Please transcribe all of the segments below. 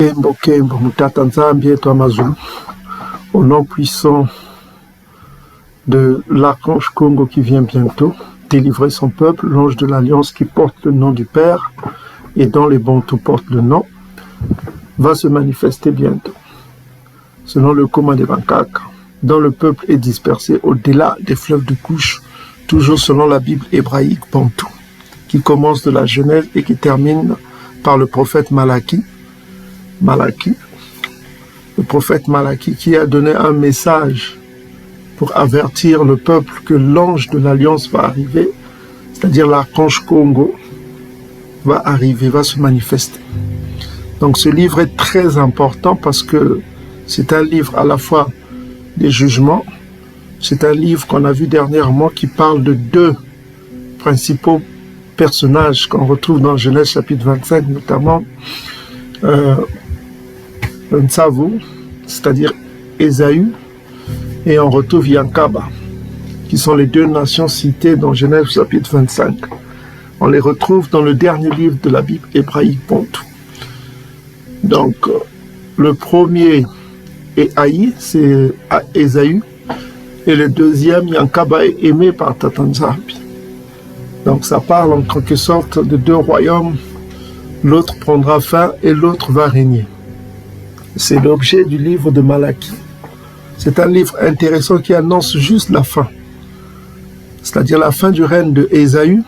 Kembo Kembo Mutata Nzambi et toi Mazulu, au nom puissant de l'archange Congo qui vient bientôt délivrer son peuple, l'ange de l'Alliance qui porte le nom du Père et dont les Bantous portent le nom, va se manifester bientôt. Selon le commun des Bankak, dont le peuple est dispersé au-delà des fleuves de couche, toujours selon la Bible hébraïque Bantou, qui commence de la Genèse et qui termine par le prophète Malachie, le prophète Malachie qui a donné un message pour avertir le peuple que l'ange de l'Alliance va arriver, c'est-à-dire l'archange Congo va arriver, va se manifester. Donc ce livre est très important parce que c'est un livre à la fois des jugements, c'est un livre qu'on a vu dernièrement qui parle de deux principaux personnages qu'on retrouve dans Genèse chapitre 25, notamment Nsavu, c'est-à-dire Ésaü, et on retrouve Yankaba, qui sont les deux nations citées dans Genèse chapitre 25. On les retrouve dans le dernier livre de la Bible hébraïque Bantou. Donc, le premier est Haï, c'est Ésaü, et le deuxième, Yankaba, est aimé par Tata Nzambi. Donc, ça parle en quelque sorte de deux royaumes. L'autre prendra fin et l'autre va régner. C'est l'objet du livre de Malachie. C'est un livre intéressant qui annonce juste la fin, c'est-à-dire la fin du règne de Ésaü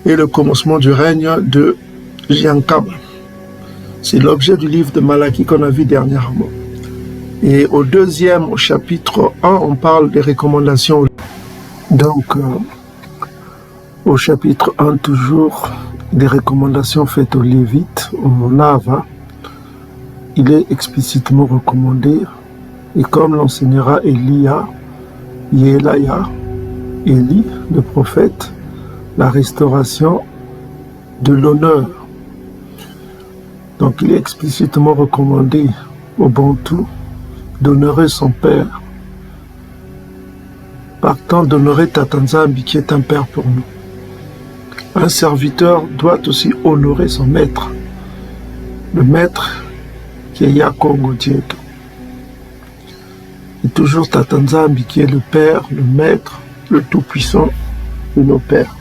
et le commencement du règne de Yankaba. C'est l'objet du livre de Malachie qu'on a vu dernièrement. Et au chapitre 1, on parle des recommandations. Donc, au chapitre 1, toujours, des recommandations faites aux Lévites, aux Nava, il est explicitement recommandé, et comme l'enseignera Elia, Yelaya, Élie, le prophète, la restauration de l'honneur. Donc il est explicitement recommandé au Bantou d'honorer son père, partant d'honorer Tata Nzambi qui est un père pour nous. Un serviteur doit aussi honorer son maître, le maître qui est Yakongo Dieto. Et toujours Tata Nzambi qui est le Père, le Maître, le Tout-Puissant de nos pères.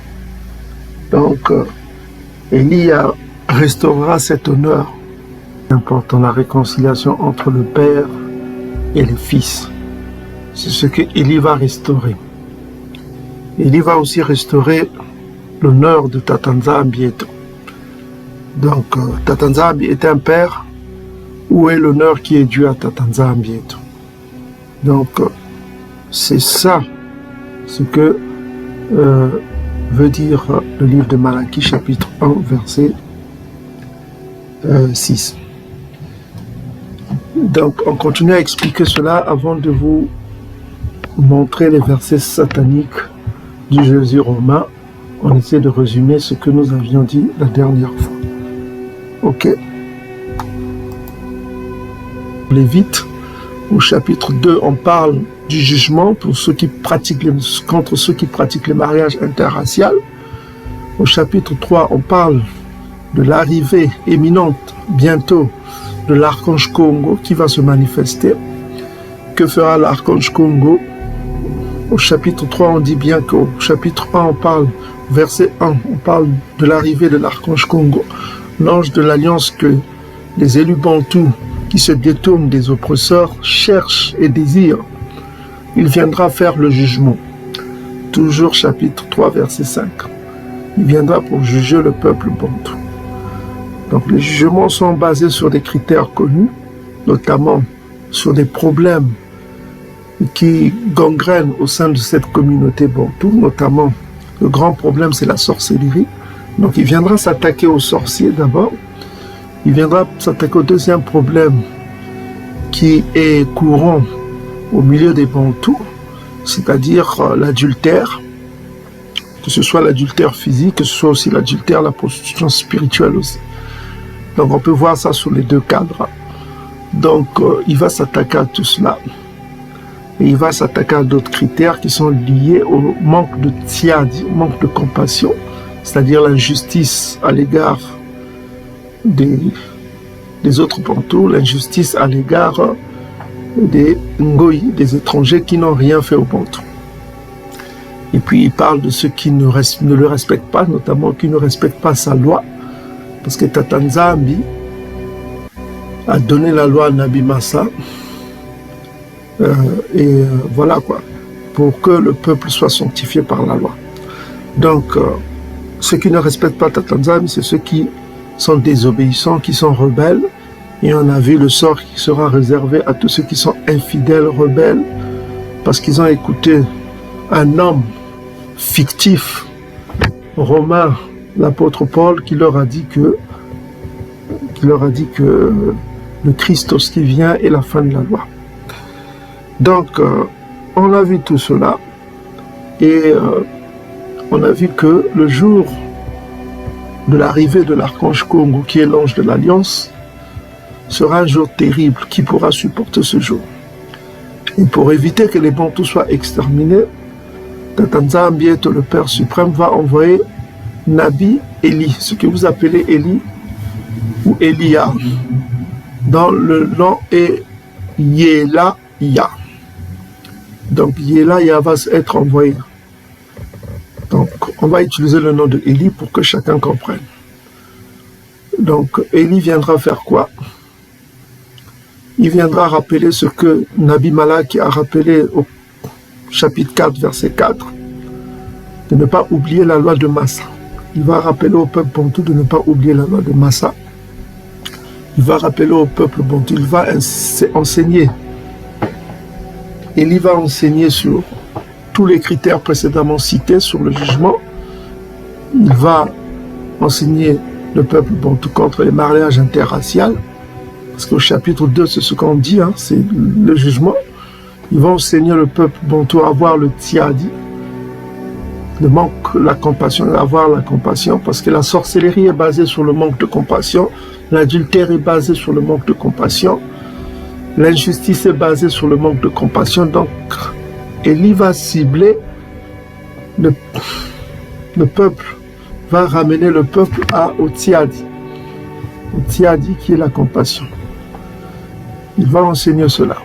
Donc, Elia restaurera cet honneur. C'est important, la réconciliation entre le Père et le Fils. C'est ce que Élie va restaurer. Élie va aussi restaurer l'honneur de Tata Nzambi. Donc, Tata Nzambi est un père. Où est l'honneur qui est dû à Tata Nzambi? Donc, c'est ça ce que veut dire le livre de Malachie, chapitre 1, verset 6. Donc, on continue à expliquer cela avant de vous montrer les versets sataniques du Jésus romain. On essaie de résumer ce que nous avions dit la dernière fois. Ok. Lévites, au chapitre 2, on parle du jugement pour ceux qui pratiquent contre ceux qui pratiquent le mariage interracial. Au chapitre 3, on parle de l'arrivée imminente, bientôt, de l'archange Congo qui va se manifester. Que fera l'archange Congo? Au chapitre 3, on dit bien qu'au chapitre 1, on parle, verset 1, on parle de l'arrivée de l'archange Congo, l'ange de l'Alliance que les élus bantous qui se détournent des oppresseurs cherchent et désirent. Il viendra faire le jugement. Toujours chapitre 3, verset 5. Il viendra pour juger le peuple bantou. Donc les jugements sont basés sur des critères connus, notamment sur des problèmes qui gangrènent au sein de cette communauté bantou, notamment le grand problème c'est la sorcellerie. Donc il viendra s'attaquer aux sorciers d'abord. Il viendra s'attaquer au deuxième problème qui est courant au milieu des Bantous, c'est-à-dire l'adultère, que ce soit l'adultère physique, que ce soit aussi l'adultère, la prostitution spirituelle aussi. Donc on peut voir ça sur les deux cadres. Donc il va s'attaquer à tout cela. Et il va s'attaquer à d'autres critères qui sont liés au manque de tiadi, au manque de compassion, c'est-à-dire l'injustice à l'égard des autres Bantous, l'injustice à l'égard des Ngoï, des étrangers qui n'ont rien fait aux Bantous. Et puis il parle de ceux qui ne le respectent pas, notamment qui ne respectent pas sa loi, parce que Tata Nzambi a donné la loi à Nabi Massa, voilà quoi, pour que le peuple soit sanctifié par la loi. Donc, ceux qui ne respectent pas Tata Nzambi, c'est ceux qui sont désobéissants, qui sont rebelles, et on a vu le sort qui sera réservé à tous ceux qui sont infidèles, rebelles, parce qu'ils ont écouté un homme fictif, romain, l'apôtre Paul, qui leur a dit que le Christos qui vient est la fin de la loi. Donc, on a vu tout cela, et on a vu que le jour de l'arrivée de l'archange Congo, qui est l'ange de l'Alliance, sera un jour terrible. Qui pourra supporter ce jour? Et pour éviter que les Bantous soient exterminés, Tata Nzambi, le Père suprême, va envoyer Nabi Eli, ce que vous appelez Eli ou Elia, dans le nom est Yelaya. Donc Yelaya va être envoyé. Donc on va utiliser le nom de Eli pour que chacun comprenne. Donc Eli viendra faire quoi? Il viendra rappeler ce que Nabi Malaki a rappelé au chapitre 4, verset 4, de ne pas oublier la loi de Massa. Il va rappeler au peuple Bantou de ne pas oublier la loi de Massa. Il va rappeler au peuple Bantou, il va enseigner. Il va enseigner sur tous les critères précédemment cités sur le jugement. Il va enseigner le peuple Bantou contre les mariages interraciaux. Parce qu'au chapitre 2, c'est ce qu'on dit, hein, c'est le jugement. Ils vont enseigner le peuple Bantou à avoir le tiadi, le manque, la compassion, avoir la compassion, parce que la sorcellerie est basée sur le manque de compassion, l'adultère est basé sur le manque de compassion, l'injustice est basée sur le manque de compassion. Donc, Eli va cibler le peuple, va ramener le peuple au tiadi qui est la compassion. Il va enseigner cela.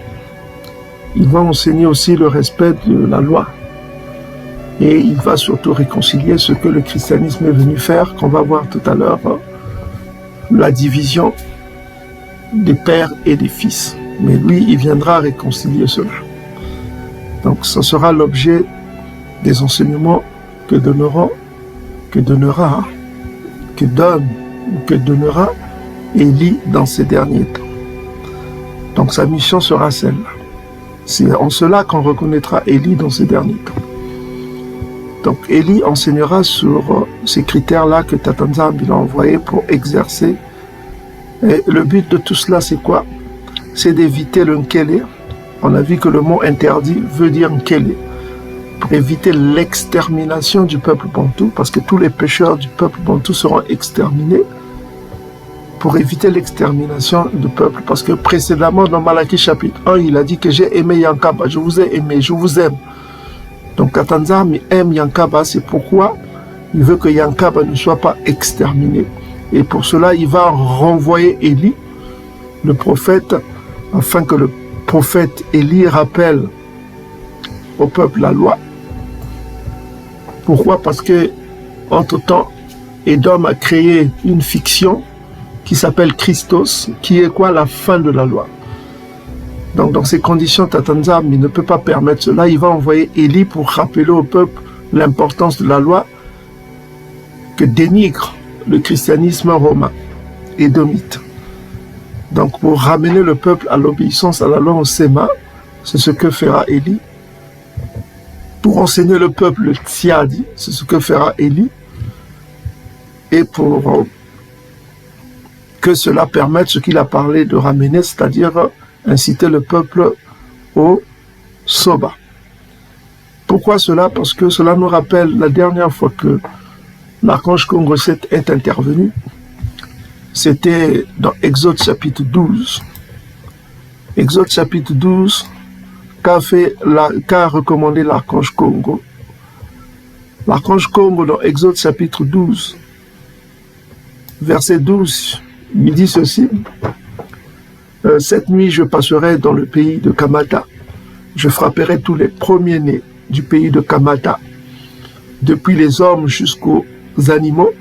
Il va enseigner aussi le respect de la loi. Et il va surtout réconcilier ce que le christianisme est venu faire, qu'on va voir tout à l'heure, la division des pères et des fils. Mais lui, il viendra réconcilier cela. Donc, ce sera l'objet des enseignements que donnera Eli dans ces derniers temps. Donc, sa mission sera celle-là. C'est en cela qu'on reconnaîtra Eli dans ces derniers temps. Donc, Eli enseignera sur ces critères-là que Tata Nzambi l'a envoyé pour exercer. Et le but de tout cela, c'est quoi? C'est d'éviter le nkele. On a vu que le mot interdit veut dire nkele. Pour éviter l'extermination du peuple Bantou, parce que tous les pécheurs du peuple Bantou seront exterminés. Pour éviter l'extermination du peuple, parce que précédemment dans Malaki chapitre 1, il a dit que j'ai aimé Yankaba, je vous ai aimé, je vous aime. Donc Tata Nzambi aime Yankaba, c'est pourquoi il veut que Yankaba ne soit pas exterminé. Et pour cela, il va renvoyer Eli, le prophète, afin que le prophète Eli rappelle au peuple la loi. Pourquoi? Parce que, entre-temps, Edom a créé une fiction qui s'appelle Christos, qui est quoi? La fin de la loi. Donc, dans ces conditions, Tata Nzambi ne peut pas permettre cela. Il va envoyer Eli pour rappeler au peuple l'importance de la loi que dénigre le christianisme romain et édomite. Donc, pour ramener le peuple à l'obéissance à la loi en Séma, c'est ce que fera Eli. Pour enseigner le peuple le tiadi, c'est ce que fera Eli. Et pour que cela permette ce qu'il a parlé de ramener, c'est-à-dire inciter le peuple au soba. Pourquoi cela? Parce que cela nous rappelle la dernière fois que l'archange Congo 7 est intervenu. C'était dans Exode chapitre 12. Exode chapitre 12, qu'a recommandé l'archange Congo. L'archange Congo dans Exode chapitre 12, verset 12, il dit ceci: Cette nuit, je passerai dans le pays de Kamata. Je frapperai tous les premiers-nés du pays de Kamata, depuis les hommes jusqu'aux animaux.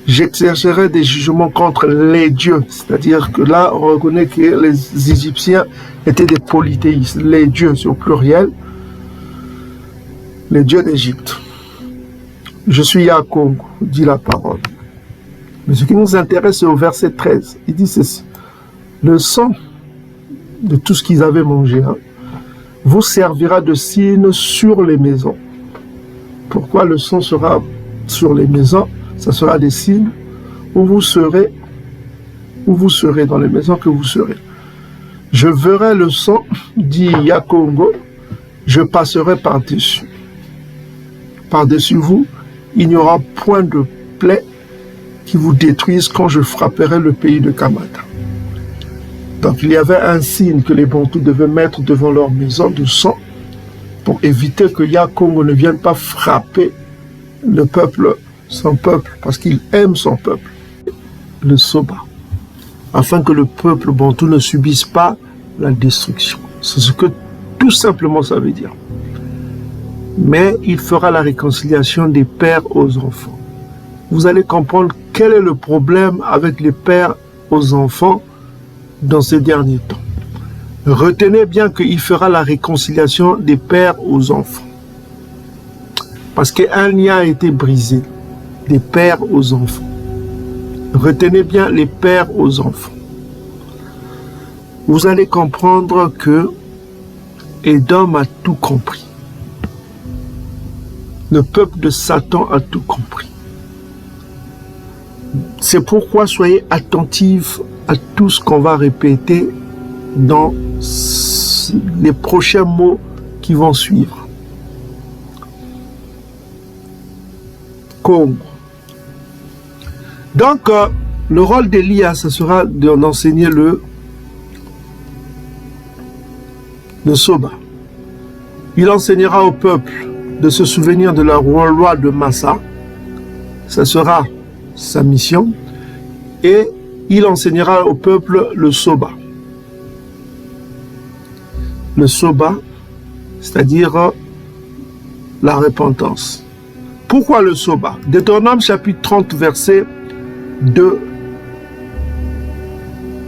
J'exercerai des jugements contre les dieux. C'est-à-dire que là, on reconnaît que les Égyptiens étaient des polythéistes. Les dieux, c'est au pluriel. Les dieux d'Égypte. Je suis Yakongo, dit la parole. Mais ce qui nous intéresse, c'est au verset 13. Il dit ceci. Le sang de tout ce qu'ils avaient mangé vous servira de signe sur les maisons. Pourquoi le sang sera sur les maisons? Ça sera des signes où vous serez dans les maisons que vous serez. Je verrai le sang, dit Yakongo, je passerai par-dessus. Par-dessus vous, il n'y aura point de plaie qui vous détruise quand je frapperai le pays de Kamata. Donc il y avait un signe que les Bantous devaient mettre devant leur maison de sang pour éviter que Yakongo ne vienne pas frapper le peuple, son peuple, parce qu'il aime son peuple, le Soba, afin que le peuple Bantou ne subisse pas la destruction. C'est ce que tout simplement ça veut dire. Mais il fera la réconciliation des pères aux enfants. Vous allez comprendre quel est le problème avec les pères aux enfants dans ces derniers temps. Retenez bien qu'il fera la réconciliation des pères aux enfants. Parce qu'un lien a été brisé des pères aux enfants. Retenez bien les pères aux enfants. Vous allez comprendre que Édom a tout compris. Le peuple de Satan a tout compris. C'est pourquoi soyez attentifs à tout ce qu'on va répéter dans les prochains mots qui vont suivre. Congo. Donc, le rôle d'Élia, ce sera d'enseigner le Soba. Il enseignera au peuple de se souvenir de la loi de Massa. Ce sera sa mission. Et il enseignera au peuple le Soba. Le Soba, c'est-à-dire la repentance. Pourquoi le Soba? Deutéronome chapitre 30, verset 2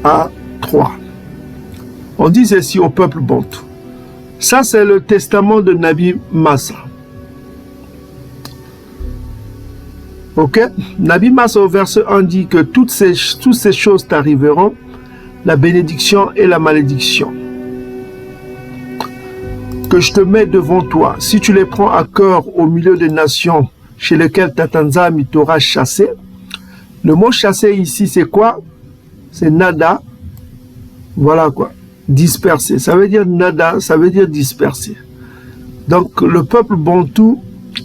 à 3. On dit ceci au peuple Bantou. Ça, c'est le testament de Nabi Massa. Ok? Nabi Massa au verset 1 dit que toutes ces choses t'arriveront, la bénédiction et la malédiction, que je te mets devant toi. Si tu les prends à cœur au milieu des nations chez lesquelles Tatanzam t'aura chassé. Le mot chassé ici, c'est quoi? C'est nada. Voilà quoi. Dispersé. Ça veut dire nada, ça veut dire dispersé. Donc le peuple Bantou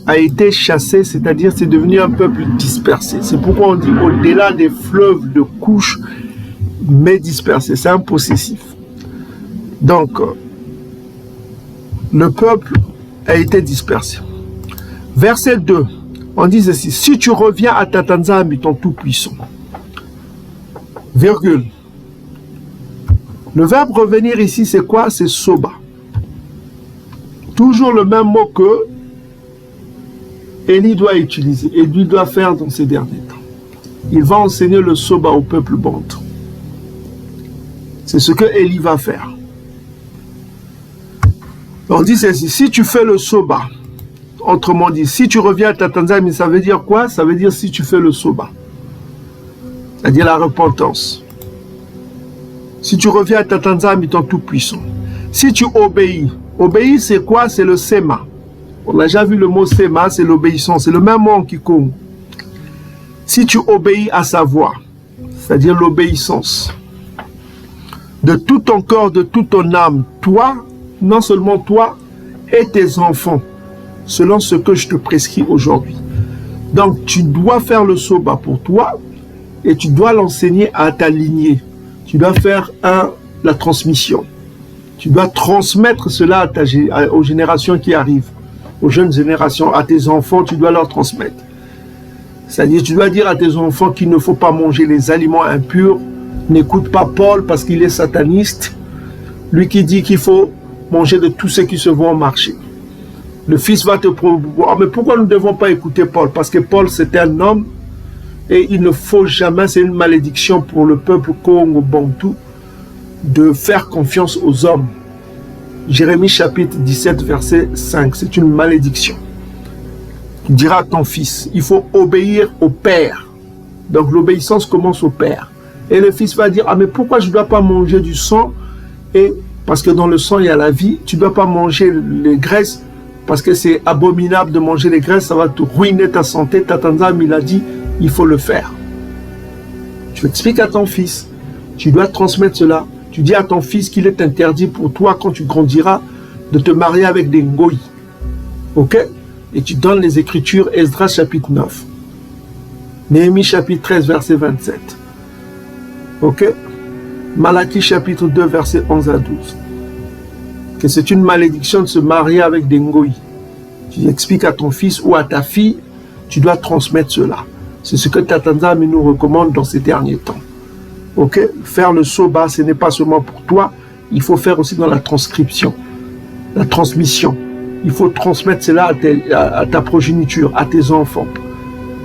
a été chassé, c'est-à-dire c'est devenu un peuple dispersé. C'est pourquoi on dit au-delà des fleuves de couches, mais dispersé. C'est un possessif. Donc, le peuple a été dispersé. Verset 2, on dit ceci. Si tu reviens à Tatanzam, ton tout-puissant, virgule. Le verbe revenir ici, c'est quoi? C'est soba. Toujours le même mot que Élie doit utiliser et lui doit faire dans ces derniers temps. Il va enseigner le soba au peuple bantou. C'est ce que Élie va faire. On dit ceci, si tu fais le soba, autrement dit, si tu reviens à Tatanzam, ça veut dire quoi? Ça veut dire si tu fais le soba. C'est-à-dire la repentance. Si tu reviens à Tatanzam, ton tout-puissant. Si tu obéis, obéir c'est quoi? C'est le sema. On a déjà vu le mot sema, c'est l'obéissance. C'est le même mot qui compte. Si tu obéis à sa voix, c'est-à-dire l'obéissance, de tout ton corps, de toute ton âme, toi, non seulement toi et tes enfants, selon ce que je te prescris aujourd'hui. Donc, tu dois faire le soba pour toi et tu dois l'enseigner à ta lignée. Tu dois faire la transmission. Tu dois transmettre cela aux générations qui arrivent, aux jeunes générations, à tes enfants, tu dois leur transmettre. C'est-à-dire, tu dois dire à tes enfants qu'il ne faut pas manger les aliments impurs N'écoute pas Paul parce qu'il est sataniste. Lui qui dit qu'il faut manger de tout ce qui se voit au marché. Le Fils va te promouvoir. Mais pourquoi nous ne devons pas écouter Paul? Parce que Paul, c'est un homme et il ne faut jamais, c'est une malédiction pour le peuple Congo-Bantou de faire confiance aux hommes. Jérémie chapitre 17, verset 5, c'est une malédiction. Tu diras à ton fils, il faut obéir au Père. Donc l'obéissance commence au Père. Et le fils va dire, ah mais pourquoi je ne dois pas manger du sang? Et parce que dans le sang, il y a la vie. Tu ne dois pas manger les graisses parce que c'est abominable de manger les graisses. Ça va te ruiner ta santé. Tatanzam, il a dit, il faut le faire. Tu expliques à ton fils. Tu dois transmettre cela. Tu dis à ton fils qu'il est interdit pour toi, quand tu grandiras, de te marier avec des ngoïs. Ok? Et tu donnes les Écritures, Esdras chapitre 9. Néhémie chapitre 13, verset 27. Ok? Malachie chapitre 2, verset 11 à 12. Que c'est une malédiction de se marier avec des ngoïs. Tu expliques à ton fils ou à ta fille, tu dois transmettre cela. C'est ce que Tatanzam nous recommande dans ces derniers temps. Ok? Faire le soba, ce n'est pas seulement pour toi, il faut faire aussi dans la transcription, la transmission. Il faut transmettre cela à ta progéniture, à tes enfants.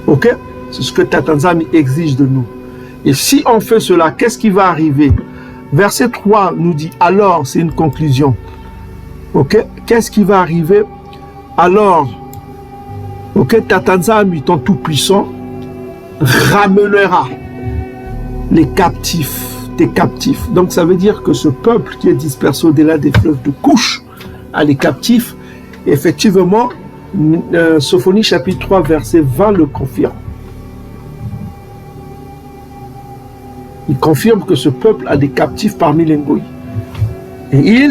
Ok? C'est ce que Tatanzam exige de nous. Et si on fait cela, qu'est-ce qui va arriver? Verset 3 nous dit, alors, c'est une conclusion. Ok? Qu'est-ce qui va arriver? Alors, ok, Tatanzam, ton tout-puissant, ramènera les captifs, tes captifs. Donc ça veut dire que ce peuple qui est dispersé au-delà des fleuves de Couche a les captifs. Effectivement, Sophonie chapitre 3 verset 20 le confirme. Il confirme que ce peuple a des captifs parmi les Ngoïs. Et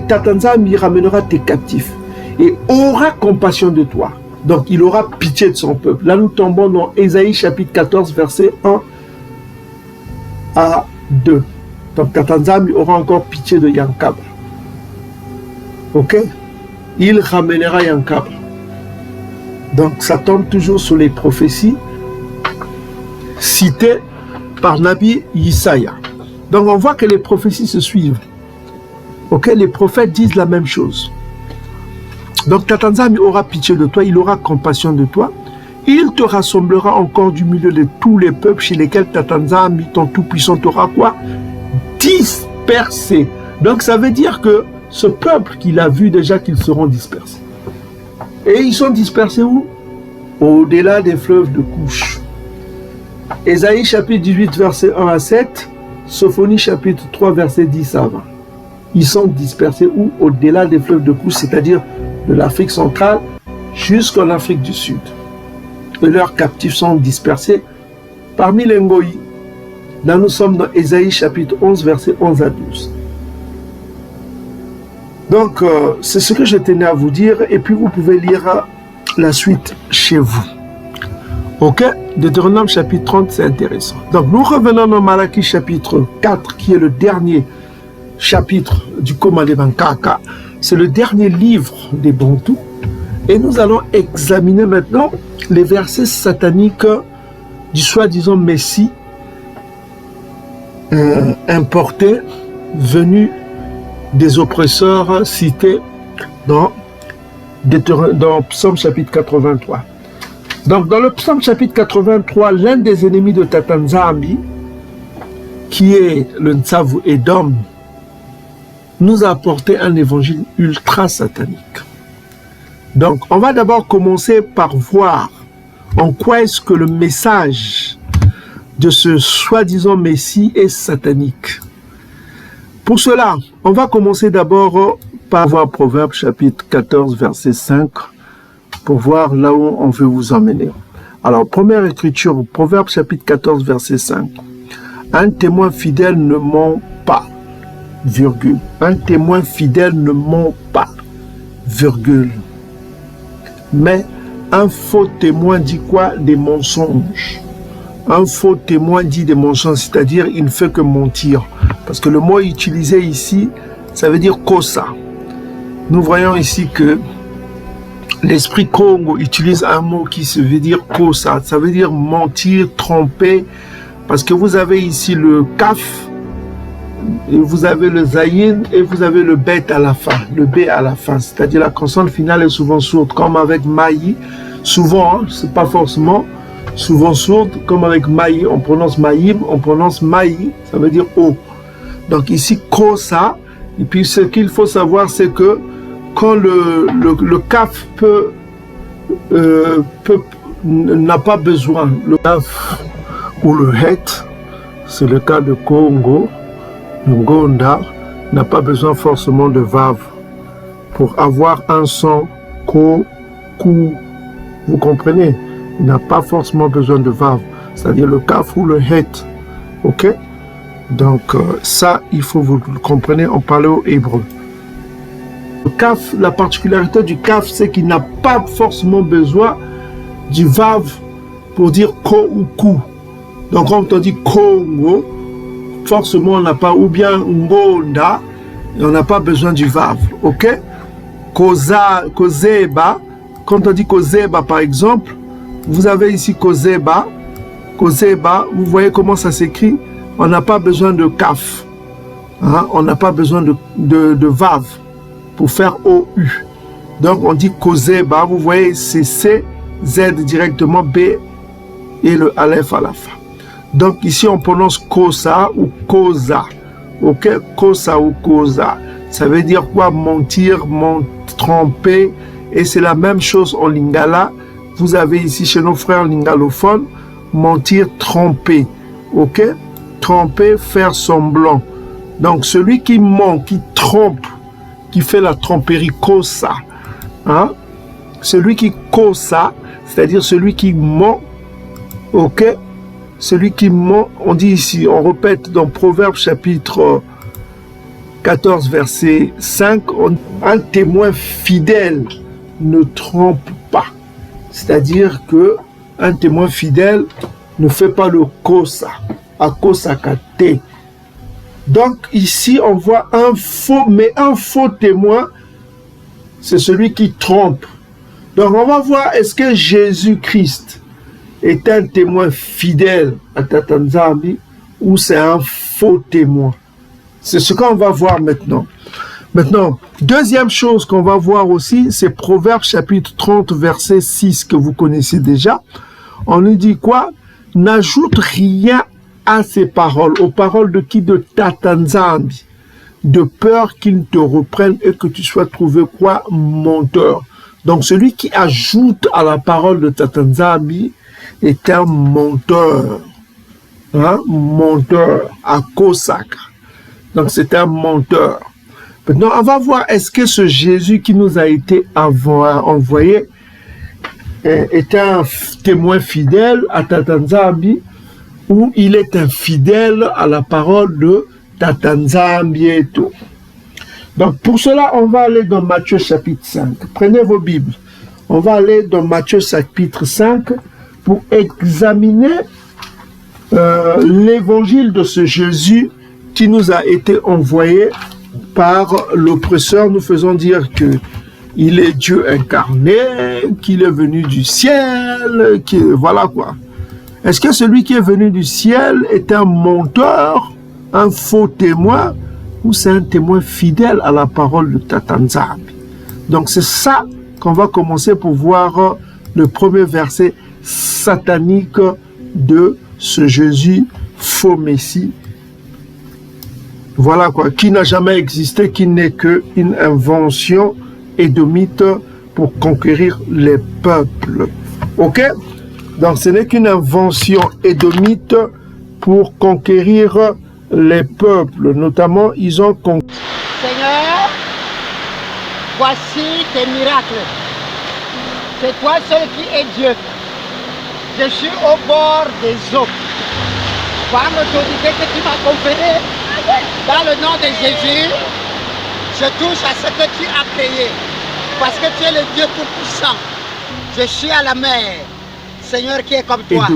Tatanzam y ramènera tes captifs et aura compassion de toi. Donc il aura pitié de son peuple. Là nous tombons dans Ésaïe chapitre 14 verset 1 à 2. Donc Tatanzam aura encore pitié de Yankab. Ok? Il ramènera Yankab. Donc ça tombe toujours sur les prophéties citées par Nabi Isaïa. Donc on voit que les prophéties se suivent. Ok? Les prophètes disent la même chose. Donc Tatanzam aura pitié de toi, il aura compassion de toi. Il te rassemblera encore du milieu de tous les peuples chez lesquels Tatanzam, ton tout-puissant, t'aura quoi? Dispersé. Donc ça veut dire que ce peuple qu'il a vu déjà qu'ils seront dispersés. Et ils sont dispersés où? Au-delà des fleuves de Couche. Ésaïe chapitre 18 verset 1 à 7, Sophonie chapitre 3 verset 10 à 20. Ils sont dispersés où? Au-delà des fleuves de Couche, c'est-à-dire de l'Afrique centrale jusqu'en Afrique du Sud. Et leurs captifs sont dispersés parmi les Ngoïs. Là, nous sommes dans Ésaïe chapitre 11, verset 11 à 12. Donc, c'est ce que je tenais à vous dire. Et puis, vous pouvez lire la suite chez vous. Ok? Deutéronome chapitre 30, c'est intéressant. Donc, nous revenons dans Malachie chapitre 4, qui est le dernier chapitre du Komalébankaka. C'est le dernier livre des Bantous. Et nous allons examiner maintenant les versets sataniques du soi-disant Messie importé, venu des oppresseurs cités dans Psaume chapitre 83. Donc dans le Psaume chapitre 83, l'un des ennemis de Tatanzambi, qui est le Ntsavu Edom, nous a apporté un évangile ultra satanique. Donc, on va d'abord commencer par voir en quoi est-ce que le message de ce soi-disant Messie est satanique. Pour cela, on va commencer d'abord par voir Proverbe chapitre 14, verset 5, pour voir là où on veut vous emmener. Alors, première écriture, Proverbe chapitre 14, verset 5. Un témoin fidèle ne ment pas, virgule. Un témoin fidèle ne ment pas, virgule. Mais un faux témoin dit quoi? Des mensonges. Un faux témoin dit des mensonges, c'est-à-dire il ne fait que mentir. Parce que le mot utilisé ici, ça veut dire kosa. Nous voyons ici que l'esprit Congo utilise un mot qui se veut dire kosa. Ça veut dire mentir, tromper. Parce que vous avez ici le kaf, et vous avez le zayin et vous avez le bet à la fin, le b à la fin. C'est-à-dire la consonne finale est souvent sourde, comme avec maï. Souvent, hein, c'est pas forcément souvent sourde, comme avec maï, on prononce maïm, on prononce maï, ça veut dire o. Donc ici, kosa. Et puis ce qu'il faut savoir, c'est que quand le kaf n'a pas besoin, le kaf ou le het, c'est le cas de Congo, le gonda, n'a pas besoin forcément de vav pour avoir un son ko, ku. Vous comprenez? Il n'a pas forcément besoin de vav, c'est-à-dire le kaf ou le het. Ok? Donc ça, il faut vous le compreniez en parlant au hébreu. Le kaf, la particularité du kaf, c'est qu'il n'a pas forcément besoin du vav pour dire ko ou ku. Donc quand on dit Congo, forcément on n'a pas, ou bien ngonda, on n'a pas besoin du vav. Ok? Kozeba, quand on dit kozeba par exemple, vous avez ici kozeba, vous voyez comment ça s'écrit? On n'a pas besoin de kaf, hein? On n'a pas besoin de vav pour faire OU. Donc on dit kozeba, vous voyez c'est C, Z directement, B et le aleph à la fin. Donc ici on prononce kosa ou kosa, ok? Kosa ou kosa, ça veut dire quoi? Mentir, tromper, et c'est la même chose en lingala. Vous avez ici chez nos frères lingalophones, mentir, tromper, ok? Tromper, faire semblant. Donc celui qui ment, qui trompe, qui fait la tromperie, kosa, hein? Celui qui kosa, c'est-à-dire celui qui ment, ok? Celui qui ment, on dit ici, on répète dans Proverbes chapitre 14 verset 5, un témoin fidèle ne trompe pas. C'est-à-dire que un témoin fidèle ne fait pas le kosa, à kosa kate. Donc ici on voit un faux témoin, c'est celui qui trompe. Donc on va voir, est-ce que Jésus-Christ est un témoin fidèle à Tatanzambi ou c'est un faux témoin? C'est ce qu'on va voir maintenant. Maintenant, deuxième chose qu'on va voir aussi, c'est Proverbes chapitre 30 verset 6 que vous connaissez déjà. On nous dit quoi? N'ajoute rien à ces paroles, aux paroles de qui? De Tatanzambi, de peur qu'il te reprenne et que tu sois trouvé quoi? Menteur. Donc celui qui ajoute à la parole de Tatanzambi est un menteur, hein? Menteur, à Kosaka. Donc c'est un menteur. Maintenant, on va voir, est-ce que ce Jésus qui nous a été envoyé est un témoin fidèle à Tatanzambi ou il est infidèle à la parole de Tatanzambi et tout. Donc pour cela, on va aller dans Matthieu chapitre 5. Prenez vos Bibles. On va aller dans Matthieu chapitre 5 pour examiner l'évangile de ce Jésus qui nous a été envoyé par l'oppresseur, nous faisons dire qu'il est Dieu incarné, qu'il est venu du ciel, voilà quoi. Est-ce que celui qui est venu du ciel est un menteur, un faux témoin, ou c'est un témoin fidèle à la parole de Tatanzambi? Donc c'est ça qu'on va commencer pour voir le premier verset satanique de ce Jésus faux Messie. Voilà quoi, qui n'a jamais existé, qui n'est qu'une invention édomite pour conquérir les peuples. Ok? Donc ce n'est qu'une invention édomite pour conquérir les peuples. Notamment, ils ont conquis. Seigneur, voici tes miracles. C'est toi seul qui es Dieu. Je suis au bord des eaux. Par l'autorité que tu m'as conférée, dans le nom de Jésus, je touche à ce que tu as créé. Parce que tu es le Dieu Tout-Puissant. Je suis à la mer. Seigneur qui est comme toi.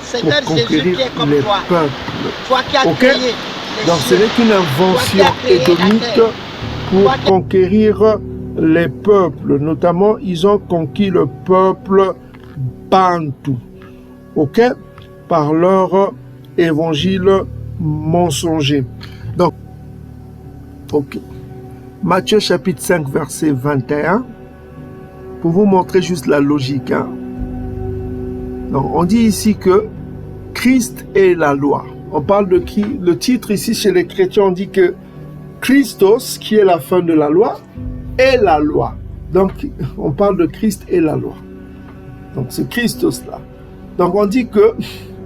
Seigneur Jésus qui est comme toi. Toi qui as créé les Donc ce n'est qu'une invention édomite pour conquérir les peuples. Notamment, ils ont conquis le peuple Bantou. Ok? Par leur évangile mensonger. Donc, ok. Matthieu chapitre 5, verset 21, pour vous montrer juste la logique. Hein. Donc, on dit ici que Christ est la loi. On parle de qui? Le titre ici chez les chrétiens, on dit que Christos, qui est la fin de la loi, est la loi. Donc, on parle de Christ et la loi. Donc, ce Christos-là. Donc, on dit que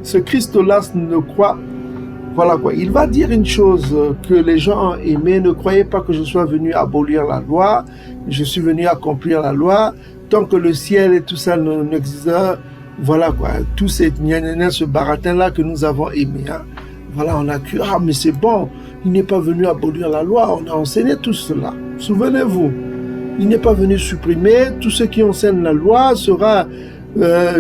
ce Christ-là ne croit... Voilà quoi. Il va dire une chose que les gens ont aimé. Ne croyez pas que je sois venu abolir la loi. Je suis venu accomplir la loi. Tant que le ciel et tout ça n'existe, voilà quoi. Tous ces ce baratin-là que nous avons aimé. Hein. Voilà, on a cru, ah mais c'est bon. Il n'est pas venu abolir la loi. On a enseigné tout cela. Souvenez-vous. Il n'est pas venu supprimer. Tous ceux qui enseignent la loi sera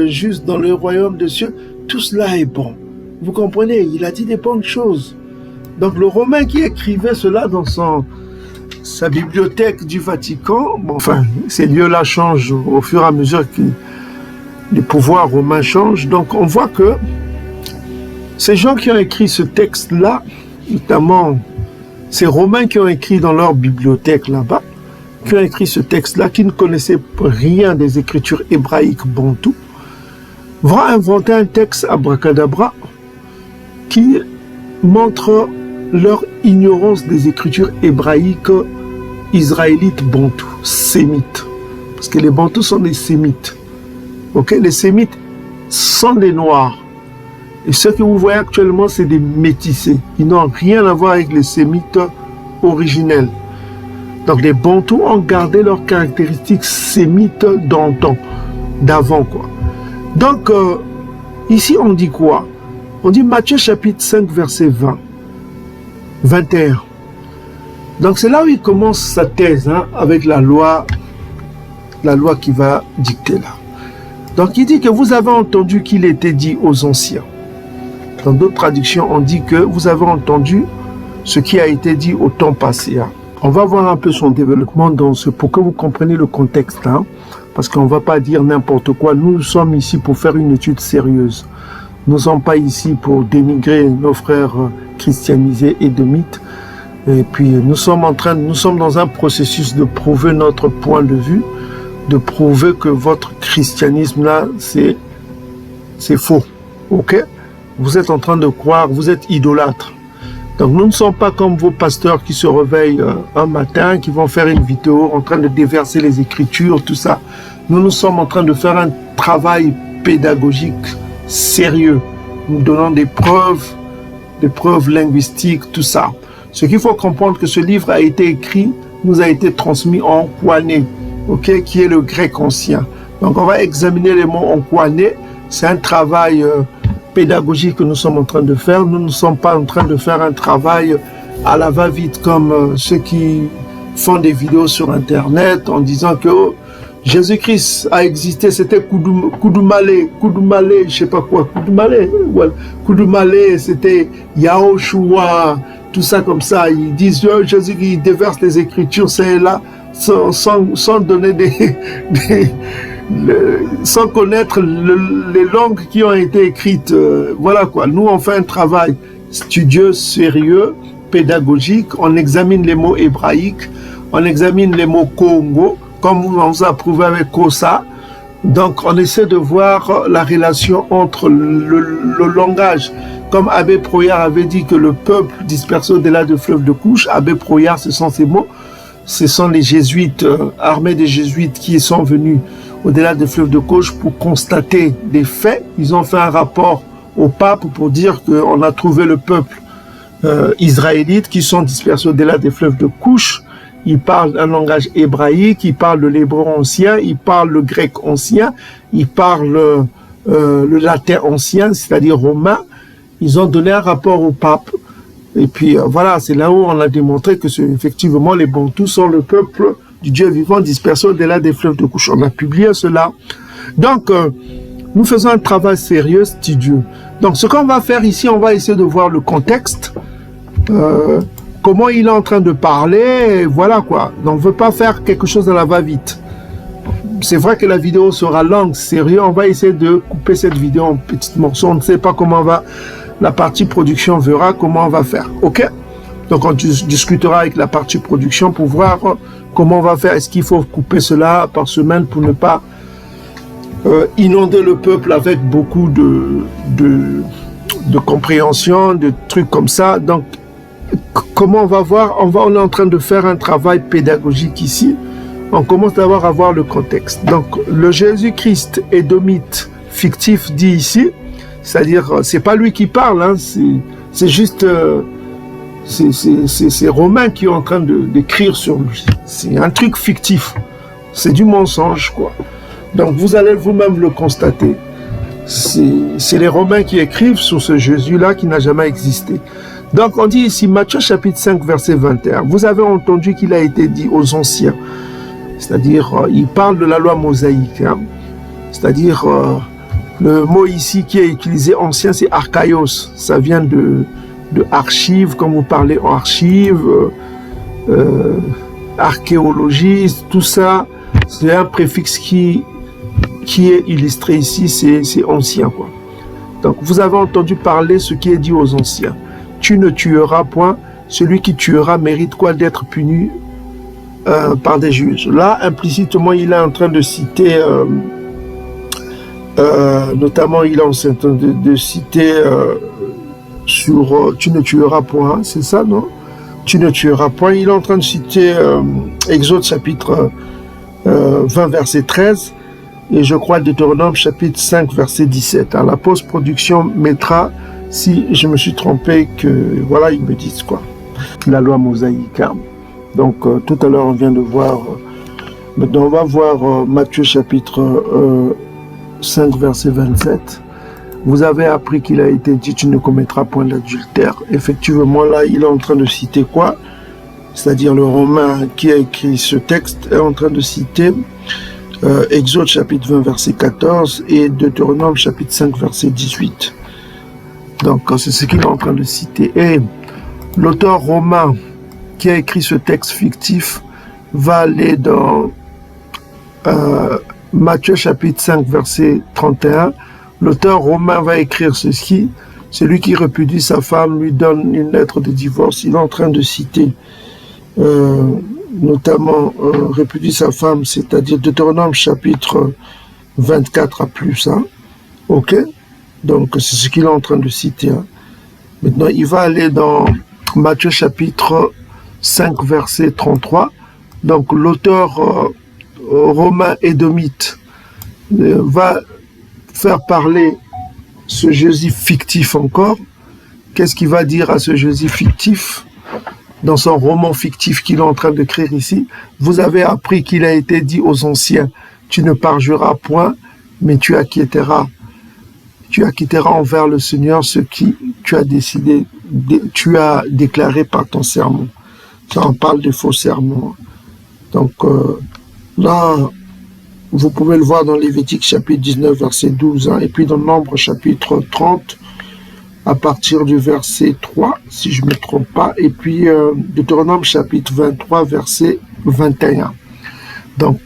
juste dans le royaume des cieux. Tout cela est bon. Vous comprenez, il a dit des bonnes choses. Donc le Romain qui écrivait cela dans sa bibliothèque du Vatican, bon, enfin, ces lieux-là changent au fur et à mesure que les pouvoirs romains changent. Donc on voit que ces gens qui ont écrit ce texte-là, notamment ces Romains qui ont écrit dans leur bibliothèque là-bas, qui ont écrit ce texte-là, qui ne connaissaient rien des écritures hébraïques bantou, vont inventer un texte abracadabra qui montre leur ignorance des écritures hébraïques israélites bantous, sémites. Parce que les bantous sont des sémites. Okay? Les sémites sont des noirs. Et ceux que vous voyez actuellement, c'est des métissés. Ils n'ont rien à voir avec les sémites originels. Donc les bantous ont gardé leurs caractéristiques sémites d'antan, d'avant quoi. Donc ici on dit quoi? On dit Matthieu chapitre 5 verset 20, 21. Donc c'est là où il commence sa thèse hein, avec la loi qui va dicter là. Donc il dit que vous avez entendu qu'il était dit aux anciens. Dans d'autres traductions, on dit que vous avez entendu ce qui a été dit au temps passé. Hein. On va voir un peu son développement pour que vous compreniez le contexte. Hein, parce qu'on ne va pas dire n'importe quoi. Nous sommes ici pour faire une étude sérieuse. Nous ne sommes pas ici pour dénigrer nos frères christianisés et de mythes. Et puis nous sommes dans un processus de prouver notre point de vue, de prouver que votre christianisme là, c'est faux. Ok? Vous êtes en train de croire, vous êtes idolâtres. Donc nous ne sommes pas comme vos pasteurs qui se réveillent un matin, qui vont faire une vidéo en train de déverser les écritures, tout ça. Nous sommes en train de faire un travail pédagogique sérieux, nous donnons des preuves linguistiques, tout ça. Ce qu'il faut comprendre que ce livre a été écrit, nous a été transmis en Kouané, ok, qui est le grec ancien. Donc on va examiner les mots en Kouané. C'est un travail pédagogique que nous sommes en train de faire. Nous ne sommes pas en train de faire un travail à la va-vite comme ceux qui font des vidéos sur Internet en disant que Jésus-Christ a existé, c'était Koudoumale, je sais pas quoi, Koudoumale, c'était Yahoshua, tout ça comme ça. Ils disent Jésus qui déverse les écritures, c'est là, sans donner sans connaître les langues qui ont été écrites. Voilà quoi. Nous on fait un travail studieux, sérieux, pédagogique. On examine les mots hébraïques, on examine les mots Congo. Comme on vous a prouvé avec Kosa, donc on essaie de voir la relation entre le langage. Comme Abbé Proyard avait dit que le peuple dispersé au-delà du fleuve de Couche, Abbé Proyard, ce sont ces mots, ce sont les jésuites, armées des jésuites qui sont venus au-delà du fleuve de Couche pour constater des faits. Ils ont fait un rapport au pape pour dire qu'on a trouvé le peuple israélite qui sont dispersés au-delà des fleuves de Couche. Ils parlent un langage hébraïque, ils parlent le l'hébreu ancien, ils parlent le grec ancien, ils parlent le latin ancien, c'est-à-dire romain. Ils ont donné un rapport au pape. Et puis voilà, c'est là où on a démontré que effectivement les Bantous sont le peuple du Dieu vivant dispersé au-delà des fleuves de Couche. On a publié cela. Donc, nous faisons un travail sérieux, studieux. Donc, ce qu'on va faire ici, on va essayer de voir le contexte. Comment il est en train de parler, voilà quoi. Donc, on ne veut pas faire quelque chose à la va-vite. C'est vrai que la vidéo sera longue, sérieux. On va essayer de couper cette vidéo en petits morceaux. On ne sait pas comment on va la partie production verra comment on va faire. Ok? Donc on discutera avec la partie production pour voir comment on va faire. Est-ce qu'il faut couper cela par semaine pour ne pas inonder le peuple avec beaucoup de compréhension, de trucs comme ça. Donc comment on va voir? On est en train de faire un travail pédagogique ici. On commence d'abord à voir le contexte. Donc le Jésus-Christ édomite fictif dit ici, c'est-à-dire c'est pas lui qui parle, hein, c'est juste c'est Romains qui sont en train d'écrire sur lui. C'est un truc fictif, c'est du mensonge, quoi. Donc vous allez vous-même le constater. C'est les Romains qui écrivent sur ce Jésus-là qui n'a jamais existé. Donc on dit ici, Matthieu chapitre 5, verset 21, vous avez entendu qu'il a été dit aux anciens, c'est-à-dire il parle de la loi mosaïque, hein. C'est-à-dire le mot ici qui est utilisé ancien, c'est archaïos, ça vient de archives, comme vous parlez en archives, archéologie, tout ça, c'est un préfixe qui est illustré ici, c'est ancien, quoi. Donc vous avez entendu parler ce qui est dit aux anciens. Tu ne tueras point, celui qui tuera mérite quoi d'être puni par des juges. Là, implicitement, il est en train de citer, notamment, il est en train de citer sur tu ne tueras point, c'est ça, non? Tu ne tueras point. Il est en train de citer Exode chapitre 20, verset 13, et je crois Deutéronome chapitre 5, verset 17. À la post-production mettra, si je me suis trompé, que voilà, ils me disent quoi. La loi mosaïque. Hein. Donc tout à l'heure on vient de voir, maintenant on va voir Matthieu chapitre 5, verset 27. Vous avez appris qu'il a été dit tu ne commettras point d'adultère. Effectivement là il est en train de citer quoi? C'est-à-dire le Romain qui a écrit ce texte est en train de citer Exode chapitre 20 verset 14 et Deutéronome chapitre 5 verset 18. Donc c'est ce qu'il est en train de citer. Et l'auteur romain qui a écrit ce texte fictif va aller dans Matthieu chapitre 5 verset 31. L'auteur romain va écrire ceci: celui qui repudie sa femme lui donne une lettre de divorce. Il est en train de citer notamment repudie sa femme, c'est-à-dire Deutéronome chapitre 24 à plus. Hein. Ok? Donc c'est ce qu'il est en train de citer. Hein. Maintenant, il va aller dans Matthieu chapitre 5 verset 33. Donc l'auteur romain édomite va faire parler ce Jésus fictif encore. Qu'est-ce qu'il va dire à ce Jésus fictif dans son roman fictif qu'il est en train d'écrire ici? Vous avez appris qu'il a été dit aux anciens, tu ne parjureras point, mais tu acquitteras envers le Seigneur ce qui tu as décidé, tu as déclaré par ton serment. Ça en parle de faux serments. Donc là, vous pouvez le voir dans Lévitique chapitre 19 verset 12, hein, et puis dans Nombre chapitre 30 à partir du verset 3, si je ne me trompe pas, et puis Deutéronome chapitre 23 verset 21. Donc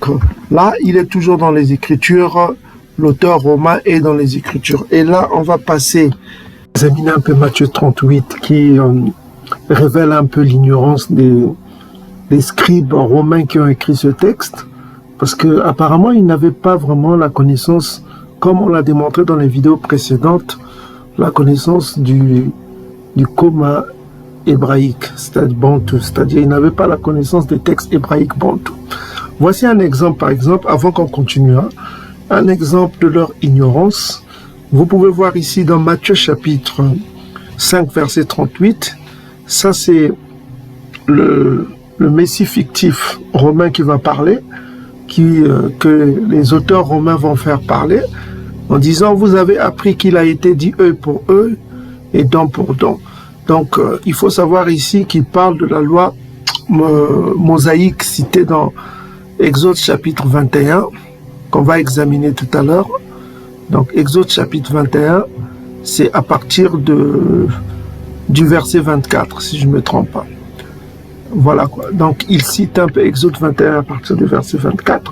là, il est toujours dans les Écritures, l'auteur romain est dans les Écritures. Et là, on va passer, examiner un peu Matthieu 38 qui révèle un peu l'ignorance des scribes romains qui ont écrit ce texte, parce qu'apparemment, ils n'avaient pas vraiment la connaissance, comme on l'a démontré dans les vidéos précédentes, la connaissance du commun hébraïque, c'est-à-dire bantou, c'est-à-dire ils n'avaient pas la connaissance des textes hébraïques bantou. Voici un exemple, par exemple, avant qu'on continue, hein, un exemple de leur ignorance. Vous pouvez voir ici dans Matthieu chapitre 5 verset 38, ça c'est le Messie fictif romain qui va parler, que les auteurs romains vont faire parler, en disant, vous avez appris qu'il a été dit œil pour œil et dent pour dent. Donc, il faut savoir ici qu'il parle de la loi mosaïque citée dans Exode chapitre 21, qu'on va examiner tout à l'heure. Donc, Exode chapitre 21, c'est à partir du verset 24, si je ne me trompe pas. Voilà quoi. Donc, il cite un peu Exode 21 à partir du verset 24.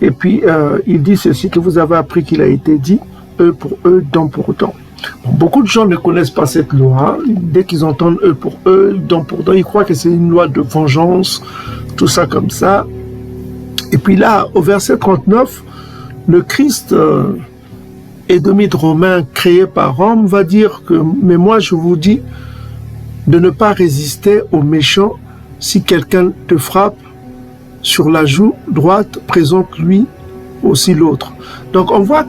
Et puis, il dit ceci, que vous avez appris qu'il a été dit, œil pour œil, dent pour dent. Bon, beaucoup de gens ne connaissent pas cette loi. Dès qu'ils entendent eux pour eux, don pour don, ils croient que c'est une loi de vengeance, tout ça comme ça. Et puis là, au verset 39, le Christ, édomite romain créé par Rome, va dire que « Mais moi, je vous dis de ne pas résister aux méchants. Si quelqu'un te frappe sur la joue droite, présente-lui aussi l'autre. » Donc on voit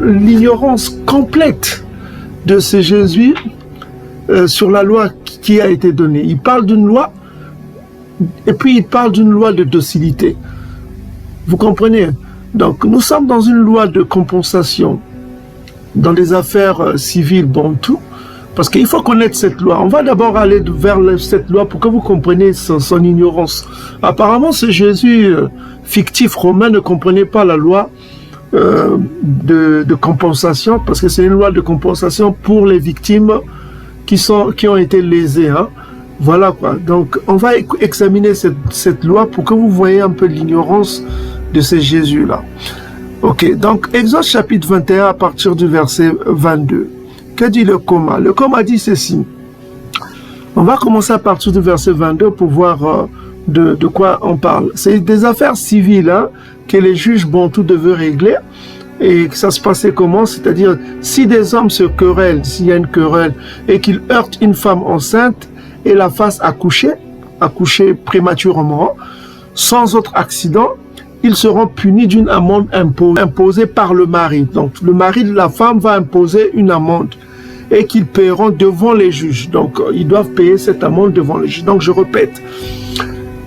l'ignorance complète de ces Jésuites sur la loi qui a été donnée. Il parle d'une loi, et puis il parle d'une loi de docilité. Vous comprenez? Donc nous sommes dans une loi de compensation dans des affaires civiles bantou, parce qu'il faut connaître cette loi. On va d'abord aller vers cette loi pour que vous compreniez son ignorance. Apparemment, ce Jésus fictif romain ne comprenait pas la loi de compensation, parce que c'est une loi de compensation pour les victimes qui ont été lésées. Hein. Voilà quoi. Donc, on va examiner cette loi pour que vous voyez un peu l'ignorance de ces Jésus-là. Ok, donc Exode chapitre 21 à partir du verset 22. Que dit le Coma? Le Coma dit ceci. On va commencer à partir du verset 22 pour voir de quoi on parle. C'est des affaires civiles hein, que les juges bantous devaient régler. Et que ça se passait comment? C'est-à-dire, si des hommes se querellent, s'il y a une querelle, et qu'ils heurtent une femme enceinte et la fassent accoucher prématurément, sans autre accident, ils seront punis d'une amende imposée par le mari. Donc, le mari de la femme va imposer une amende et qu'ils paieront devant les juges. Donc, ils doivent payer cette amende devant les juges. Donc, je répète,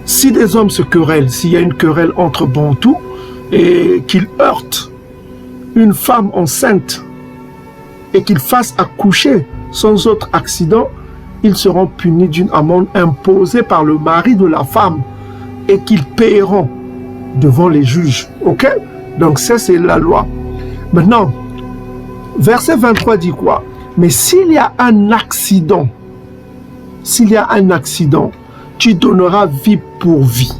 si des hommes se querellent, s'il y a une querelle entre bantous et qu'ils heurtent une femme enceinte et qu'ils fassent accoucher sans autre accident, ils seront punis d'une amende imposée par le mari de la femme et qu'ils paieront devant les juges. Ok? Donc ça c'est la loi. Maintenant, verset 23 dit quoi? Mais s'il y a un accident, tu donneras vie pour vie.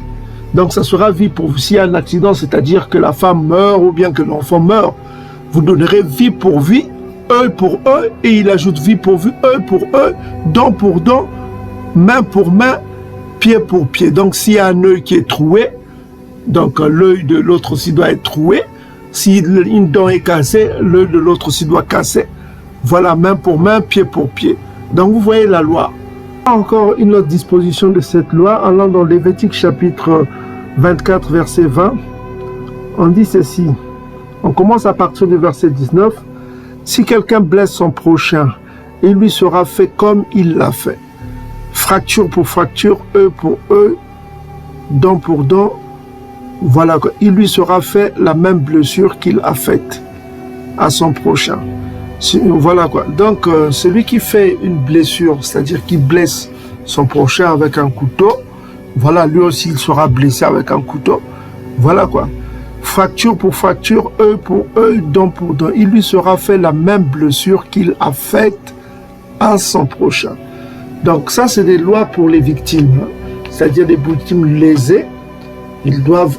Donc ça sera vie pour vie. S'il y a un accident, c'est-à-dire que la femme meurt ou bien que l'enfant meurt, vous donnerez vie pour vie, œil pour œil, et il ajoute vie pour vie, œil pour œil, dent pour dent, main pour main, pied pour pied. Donc s'il y a un œil qui est troué, donc l'œil de l'autre aussi doit être troué. Si une dent est cassée, l'œil de l'autre aussi doit casser. Voilà, main pour main, pied pour pied. Donc vous voyez la loi. Encore une autre disposition de cette loi, allant dans Lévitique chapitre 24, verset 20, on dit ceci. On commence à partir du verset 19. Si quelqu'un blesse son prochain, il lui sera fait comme il l'a fait. Fracture pour fracture, œil pour œil, dent pour dent. Voilà, il lui sera fait la même blessure qu'il a faite à son prochain. Voilà quoi. Donc, celui qui fait une blessure, c'est-à-dire qui blesse son prochain avec un couteau, voilà, lui aussi il sera blessé avec un couteau. Voilà quoi. Fracture pour fracture, œil pour œil, dent pour dent. Il lui sera fait la même blessure qu'il a faite à son prochain. Donc, ça, c'est des lois pour les victimes. Hein. C'est-à-dire des victimes lésées. Ils doivent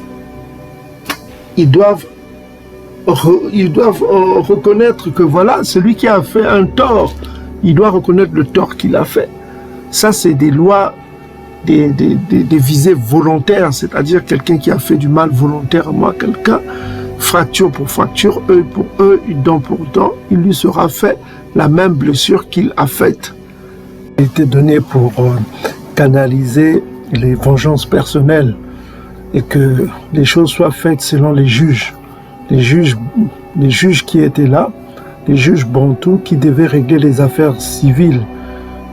reconnaître que voilà, celui qui a fait un tort, il doit reconnaître le tort qu'il a fait. Ça, c'est des lois, des visées volontaires, c'est-à-dire quelqu'un qui a fait du mal volontairement à quelqu'un, fracture pour fracture, œil pour œil, dent pour dent, il lui sera fait la même blessure qu'il a faite. Il a été donné pour canaliser les vengeances personnelles et que les choses soient faites selon les juges. Les juges qui étaient là, les juges bantous qui devaient régler les affaires civiles.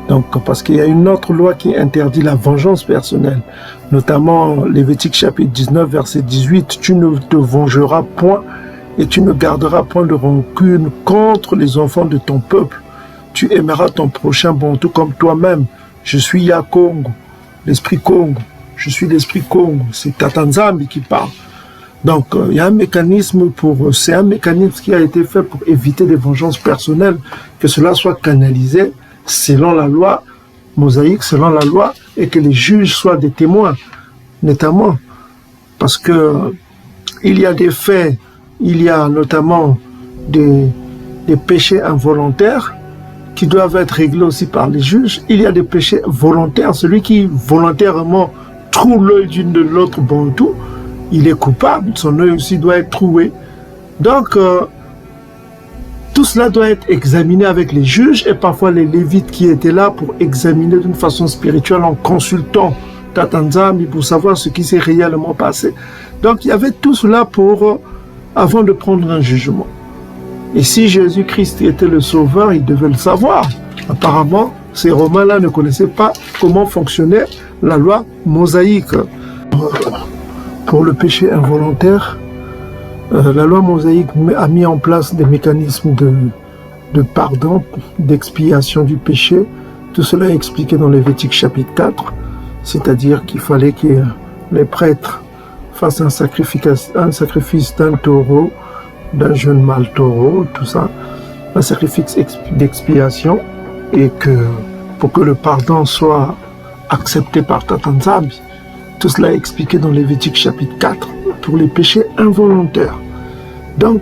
Donc, parce qu'il y a une autre loi qui interdit la vengeance personnelle, notamment Lévitique chapitre 19, verset 18, « Tu ne te vengeras point et tu ne garderas point de rancune contre les enfants de ton peuple. Tu aimeras ton prochain bantou comme toi-même. Je suis Yakongo, l'esprit Congo. Je suis l'esprit Congo. » C'est Tatanzambi qui parle. Donc, il y a un mécanisme c'est un mécanisme qui a été fait pour éviter des vengeances personnelles, que cela soit canalisé selon la loi mosaïque, selon la loi, et que les juges soient des témoins, notamment, parce que il y a des faits, il y a notamment des des péchés involontaires qui doivent être réglés aussi par les juges. Il y a des péchés volontaires. Celui qui volontairement troue l'œil d'une de l'autre bantou, il est coupable. Son œil aussi doit être troué. Donc, tout cela doit être examiné avec les juges et parfois les lévites qui étaient là pour examiner d'une façon spirituelle en consultant Tatanzambi pour savoir ce qui s'est réellement passé. Donc, il y avait tout cela avant de prendre un jugement. Et si Jésus-Christ était le sauveur, il devait le savoir. Apparemment, ces Romains-là ne connaissaient pas comment fonctionnait la loi mosaïque. Pour le péché involontaire, la loi mosaïque a mis en place des mécanismes de pardon, d'expiation du péché. Tout cela est expliqué dans Lévitique chapitre 4, c'est-à-dire qu'il fallait que les prêtres fassent un sacrifice d'un taureau, d'un jeune mâle taureau, tout ça, un sacrifice d'expiation, et pour que le pardon soit accepté par Tatanzambi. Tout cela est expliqué dans Lévitique chapitre 4 pour les péchés involontaires. Donc,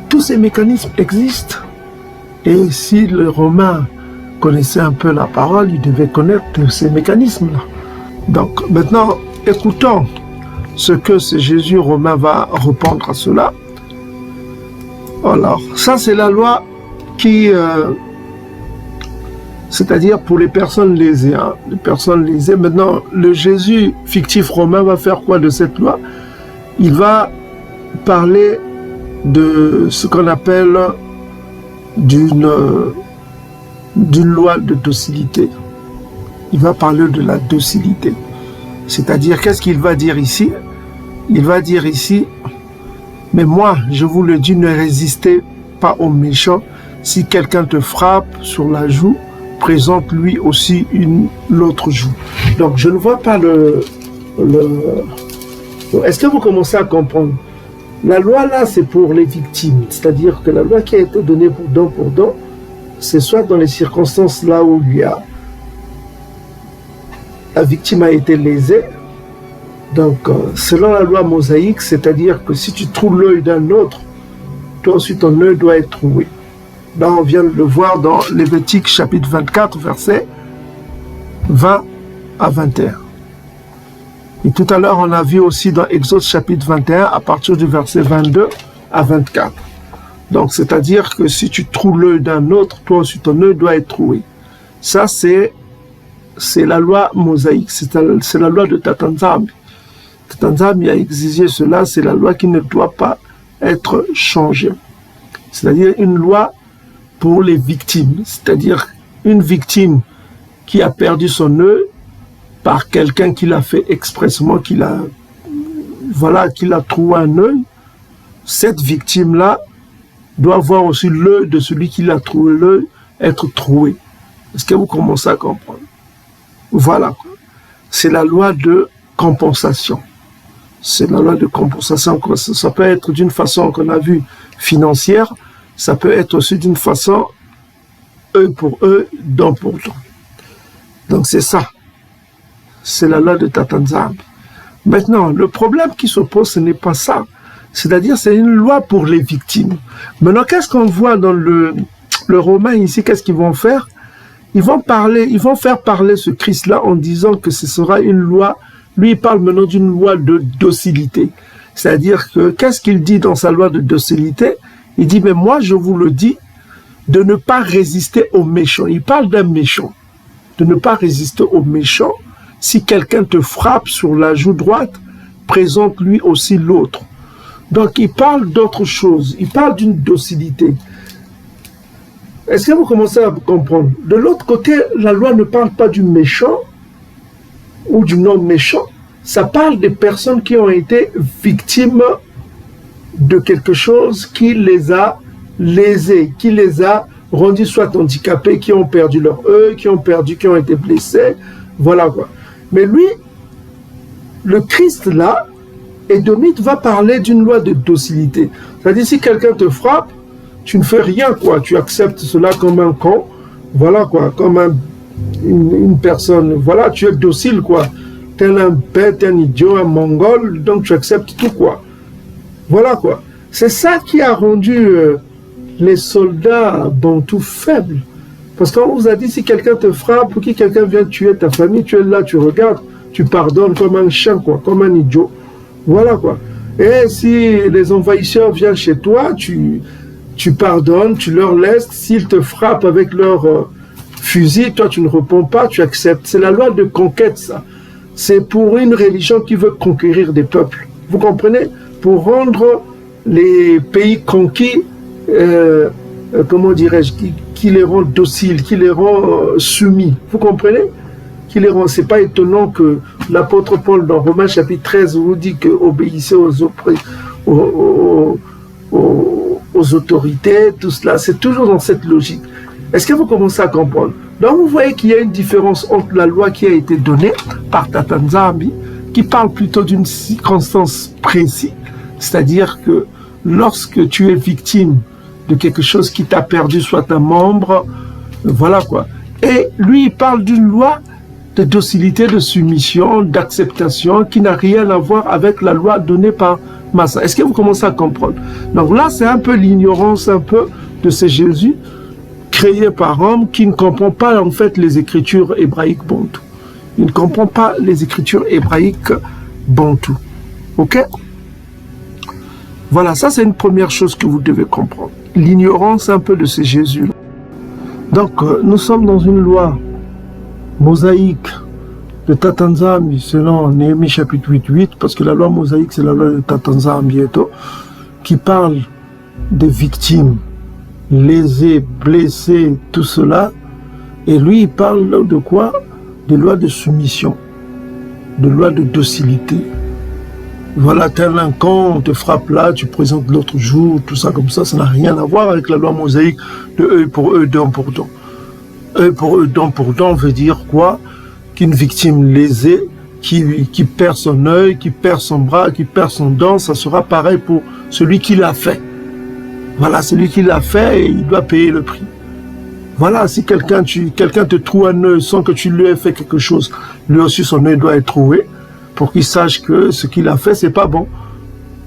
tous ces mécanismes existent. Et si le Romain connaissait un peu la parole, il devait connaître ces mécanismes-là. Donc, maintenant, écoutons ce que ce Jésus romain va répondre à cela. Alors, ça c'est la loi qui... c'est-à-dire pour les personnes lésées. Hein. Les personnes lésées. Maintenant, le Jésus fictif romain va faire quoi de cette loi? Il va parler de ce qu'on appelle d'une loi de docilité. Il va parler de la docilité. C'est-à-dire, qu'est-ce qu'il va dire ici? Il va dire ici, mais moi, je vous le dis, ne résistez pas aux méchants. Si quelqu'un te frappe sur la joue, présente lui aussi l'autre joue. Donc, je ne vois pas Est-ce que vous commencez à comprendre? La loi là, c'est pour les victimes. C'est-à-dire que la loi qui a été donnée pour don, c'est soit dans les circonstances là où la victime a été lésée. Donc, selon la loi mosaïque, c'est-à-dire que si tu trouves l'œil d'un autre, toi aussi ton œil doit être troué. Là, on vient de le voir dans Lévitique chapitre 24, versets 20 à 21. Et tout à l'heure, on a vu aussi dans Exode chapitre 21, à partir du verset 22 à 24. Donc, c'est-à-dire que si tu trouves l'œil d'un autre, toi aussi ton œil doit être troué. Ça, c'est la loi mosaïque, c'est la loi de Tatanzambi. Tatanzambi a exigé cela, c'est la loi qui ne doit pas être changée. C'est-à-dire une loi pour les victimes, c'est-à-dire une victime qui a perdu son œil par quelqu'un qui l'a fait expressement, qui l'a troué un œil. Cette victime-là doit voir aussi l'œil de celui qui l'a troué l'œil être troué. Est-ce que vous commencez à comprendre? Voilà. C'est la loi de compensation. C'est la loi de compensation. Ça peut être d'une façon qu'on a vu financière, ça peut être aussi d'une façon œil pour œil, dent pour dent. Donc c'est ça. C'est la loi de Tatanzambi. Maintenant, le problème qui se pose, ce n'est pas ça. C'est-à-dire, c'est une loi pour les victimes. Maintenant, qu'est-ce qu'on voit dans le Romain ici? Qu'est-ce qu'ils vont faire? Ils vont faire parler ce Christ-là en disant que ce sera une loi. Lui, il parle maintenant d'une loi de docilité. C'est-à-dire que, qu'est-ce qu'il dit dans sa loi de docilité? Il dit, mais moi, je vous le dis, de ne pas résister aux méchants. Il parle d'un méchant. De ne pas résister aux méchants. Si quelqu'un te frappe sur la joue droite, présente lui aussi l'autre. Donc, il parle d'autre chose. Il parle d'une docilité. Est-ce que vous commencez à comprendre? De l'autre côté, la loi ne parle pas du méchant ou du non-méchant. Ça parle des personnes qui ont été victimes de quelque chose qui les a lésés, qui les a rendus soit handicapés, qui ont perdu leur œil, qui ont été blessés. Voilà quoi. Mais lui, le Christ là, Édomite va parler d'une loi de docilité. C'est-à-dire, si quelqu'un te frappe, tu ne fais rien, quoi. Tu acceptes cela comme un con. Voilà, quoi. Comme une personne. Voilà, tu es docile, quoi. Tel un bête, un idiot, un mongol. Donc, tu acceptes tout, quoi. Voilà, quoi. C'est ça qui a rendu les soldats bantous faibles. Parce qu'on vous a dit, si quelqu'un te frappe, ou que quelqu'un vient tuer ta famille, tu es là, tu regardes, tu pardonnes comme un chien, quoi, comme un idiot. Voilà quoi. Et si les envahisseurs viennent chez toi, tu pardonnes, tu leur laisses. S'ils te frappent avec leur fusil, toi tu ne réponds pas, tu acceptes. C'est la loi de conquête, ça. C'est pour une religion qui veut conquérir des peuples. Vous comprenez? Pour rendre les pays conquis, comment dirais-je, qui les rend dociles, qui les rend soumis. Vous comprenez? C'est pas étonnant que l'apôtre Paul dans Romains chapitre 13 vous dit que obéissez aux autorités, tout cela, c'est toujours dans cette logique. Est-ce que vous commencez à comprendre? Donc vous voyez qu'il y a une différence entre la loi qui a été donnée par Tata Nzambi, qui parle plutôt d'une circonstance précise, c'est-à-dire que lorsque tu es victime de quelque chose qui t'a perdu, soit un membre, voilà quoi. Et lui, il parle d'une loi de docilité, de soumission, d'acceptation, qui n'a rien à voir avec la loi donnée par Massa. Est-ce que vous commencez à comprendre? Donc là, c'est un peu l'ignorance, un peu de ce Jésus créé par homme qui ne comprend pas en fait les écritures hébraïques bantoues. Il ne comprend pas les écritures hébraïques bantoues. Ok? Voilà, ça c'est une première chose que vous devez comprendre. L'ignorance un peu de ce Jésus. Donc, nous sommes dans une loi mosaïque de Tata Nzambi, selon Néhémie chapitre 8, parce que la loi mosaïque, c'est la loi de Tata Nzambi, qui parle des victimes, lésées, blessées, tout cela. Et lui, il parle de quoi? Des lois de soumission, de lois de docilité. Voilà, tel un camp, on te frappe là, tu présentes l'autre jour, tout ça comme ça n'a rien à voir avec la loi mosaïque de œil pour œil, dent pour dent. Œil pour œil, dent pour dent veut dire quoi? Qu'une victime lésée, qui perd son œil, qui perd son bras, qui perd son dent, ça sera pareil pour celui qui l'a fait. Voilà, celui qui l'a fait, il doit payer le prix. Voilà, si quelqu'un te trouve un œil sans que tu lui aies fait quelque chose, lui aussi son œil doit être trouvé, pour qu'il sache que ce qu'il a fait, c'est pas bon.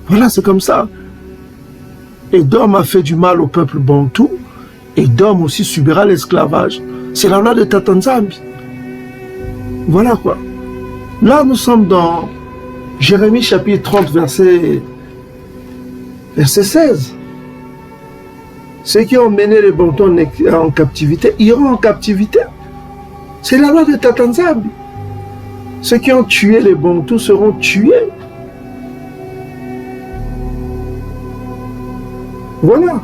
Voilà, c'est comme ça. Édom a fait du mal au peuple bantou, Édom aussi subira l'esclavage. C'est la loi de Tata Nzambi. Voilà quoi. Là, nous sommes dans Jérémie chapitre 30, verset 16. Ceux qui ont mené les bantous en captivité iront en captivité. C'est la loi de Tata Nzambi. Ceux qui ont tué les bantous seront tués. Voilà.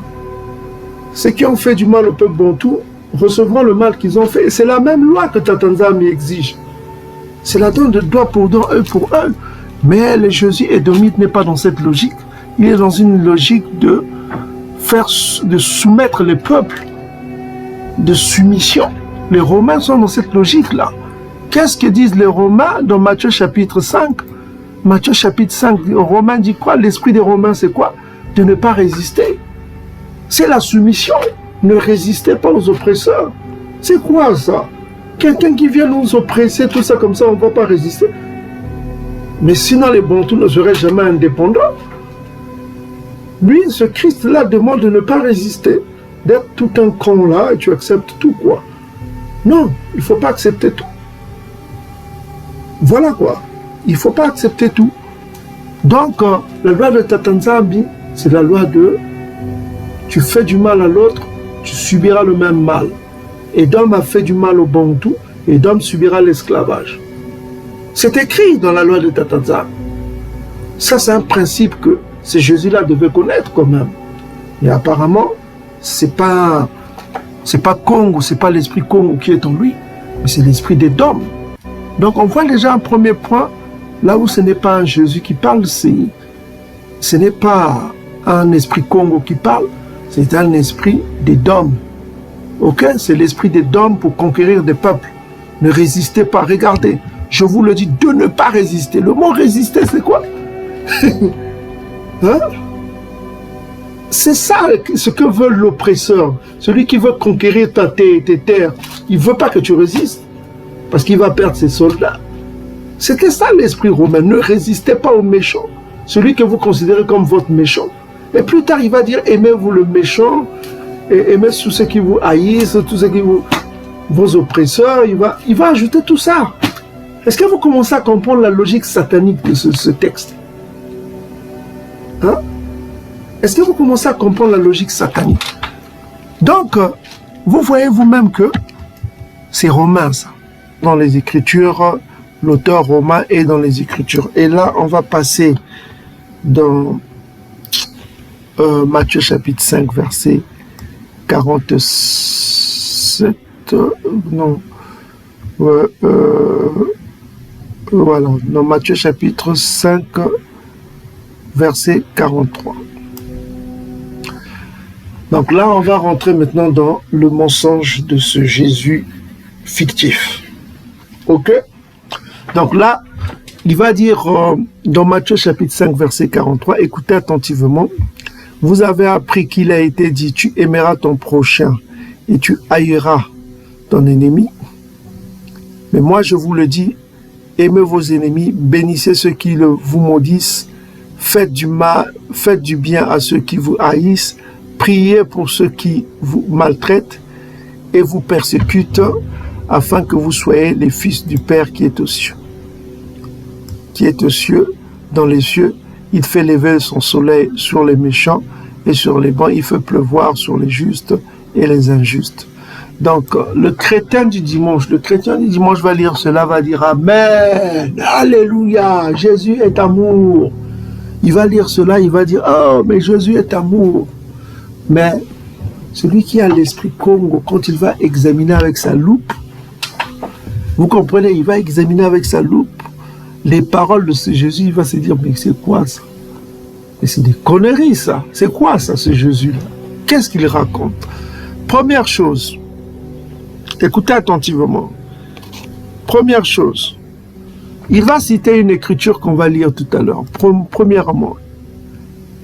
Ceux qui ont fait du mal au peuple bantou recevront le mal qu'ils ont fait. Et c'est la même loi que Tata Nzambi exige. C'est la donne de doigt pour doigt, œil pour œil. Mais le Jésus édomite n'est pas dans cette logique. Il est dans une logique de soumettre les peuples, de soumission. Les Romains sont dans cette logique-là. Qu'est-ce que disent les Romains dans Matthieu chapitre 5? Matthieu chapitre 5, les Romains dit quoi? L'esprit des Romains, c'est quoi? De ne pas résister. C'est la soumission. Ne résistez pas aux oppresseurs. C'est quoi ça? Quelqu'un qui vient nous oppresser, tout ça comme ça, on ne va pas résister. Mais sinon, les bantous ne seraient jamais indépendants. Lui, ce Christ-là demande de ne pas résister, d'être tout un con là et tu acceptes tout quoi. Non, il ne faut pas accepter tout. Voilà quoi. Il ne faut pas accepter tout. Donc, la loi de Tata Nzambi, c'est la loi de tu fais du mal à l'autre, tu subiras le même mal. Édom a fait du mal au bantou, Édom subira l'esclavage. C'est écrit dans la loi de Tata Nzambi. Ça, c'est un principe que ce Jésus-là devait connaître quand même. Et apparemment, c'est pas Congo, c'est pas l'esprit Congo qui est en lui, mais c'est l'esprit d'Édom. Donc on voit déjà un premier point, là où ce n'est pas un Jésus qui parle, ce n'est pas un esprit Congo qui parle, c'est un esprit d'Édom. Ok? C'est l'esprit d'Édom pour conquérir des peuples. Ne résistez pas, regardez, je vous le dis, de ne pas résister. Le mot résister, c'est quoi? Hein? C'est ça ce que veut l'oppresseur. Celui qui veut conquérir tes terres, il ne veut pas que tu résistes. Parce qu'il va perdre ses soldats. C'était ça l'esprit romain. Ne résistez pas au méchant. Celui que vous considérez comme votre méchant. Et plus tard, il va dire, aimez-vous le méchant, aimez tous ceux qui vous haïssent, tous ceux qui vos oppresseurs, il va ajouter tout ça. Est-ce que vous commencez à comprendre la logique satanique de ce texte? Hein? Est-ce que vous commencez à comprendre la logique satanique? Donc, vous voyez vous-même que c'est romain, ça. Dans les Écritures, l'auteur romain est dans les Écritures. Et là, on va passer dans Matthieu chapitre 5, verset 47. Non. Voilà, dans Matthieu chapitre 5, verset 43. Donc là, on va rentrer maintenant dans le mensonge de ce Jésus fictif. Ok? Donc là, il va dire dans Matthieu chapitre 5, verset 43, écoutez attentivement, vous avez appris qu'il a été dit, tu aimeras ton prochain et tu haïras ton ennemi. Mais moi, je vous le dis, aimez vos ennemis, bénissez ceux qui vous maudissent, faites du bien à ceux qui vous haïssent, priez pour ceux qui vous maltraitent et vous persécutent, afin que vous soyez les fils du Père qui est aux cieux. Qui est aux cieux, dans les cieux, il fait lever son soleil sur les méchants et sur les bons, il fait pleuvoir sur les justes et les injustes. Donc, le chrétien du dimanche va lire cela, va dire Amen, Alléluia, Jésus est amour. Il va lire cela, il va dire oh, mais Jésus est amour. Mais celui qui a l'esprit Congo, quand il va examiner avec sa loupe, vous comprenez, il va examiner avec sa loupe les paroles de ce Jésus, il va se dire mais c'est quoi ça? Mais c'est des conneries ça. C'est quoi ça, ce Jésus-là? Qu'est-ce qu'il raconte? Première chose, écoutez attentivement. Première chose, il va citer une écriture qu'on va lire tout à l'heure. Premièrement,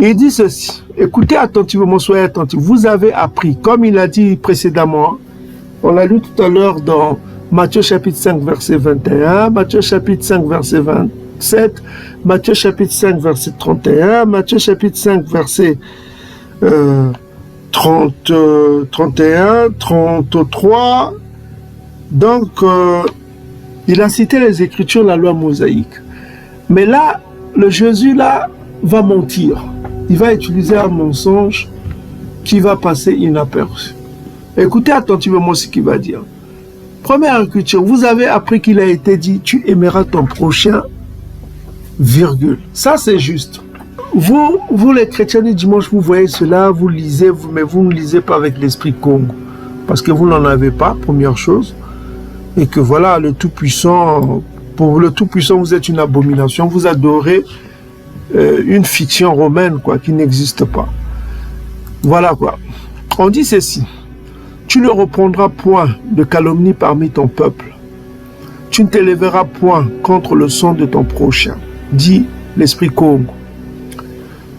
il dit ceci. Écoutez attentivement, soyez attentifs. Vous avez appris, comme il a dit précédemment, on l'a lu tout à l'heure dans Matthieu chapitre 5, verset 21, Matthieu chapitre 5, verset 27, Matthieu chapitre 5, verset 31, Matthieu chapitre 5, verset 31, 33. Donc, il a cité les Écritures, la loi mosaïque. Mais là, le Jésus là va mentir. Il va utiliser un mensonge qui va passer inaperçu. Écoutez attentivement ce qu'il va dire. Première écriture, vous avez appris qu'il a été dit, tu aimeras ton prochain, virgule. Ça, c'est juste. Vous les chrétiens du dimanche, vous voyez cela, vous lisez, mais vous ne lisez pas avec l'esprit Congo. Parce que vous n'en avez pas, première chose. Et que voilà, le Tout-Puissant, pour le Tout-Puissant, vous êtes une abomination. Vous adorez une fiction romaine, quoi, qui n'existe pas. Voilà, quoi. On dit ceci. Tu ne reprendras point de calomnie parmi ton peuple. Tu ne t'élèveras point contre le sang de ton prochain, dit l'esprit Congo.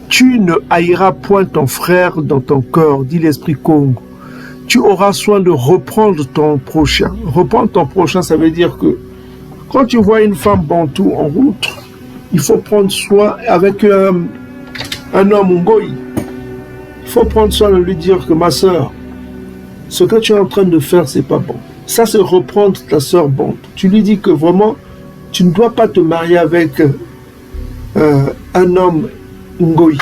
Tu ne haïras point ton frère dans ton cœur, dit l'esprit Congo. Tu auras soin de reprendre ton prochain. Reprendre ton prochain, ça veut dire que quand tu vois une femme bantou en route, il faut prendre soin avec un homme ngoï. Il faut prendre soin de lui dire que ma soeur, ce que tu es en train de faire, c'est pas bon. Ça, c'est reprendre ta soeur bantou. Tu lui dis que vraiment, tu ne dois pas te marier avec un homme ngoï.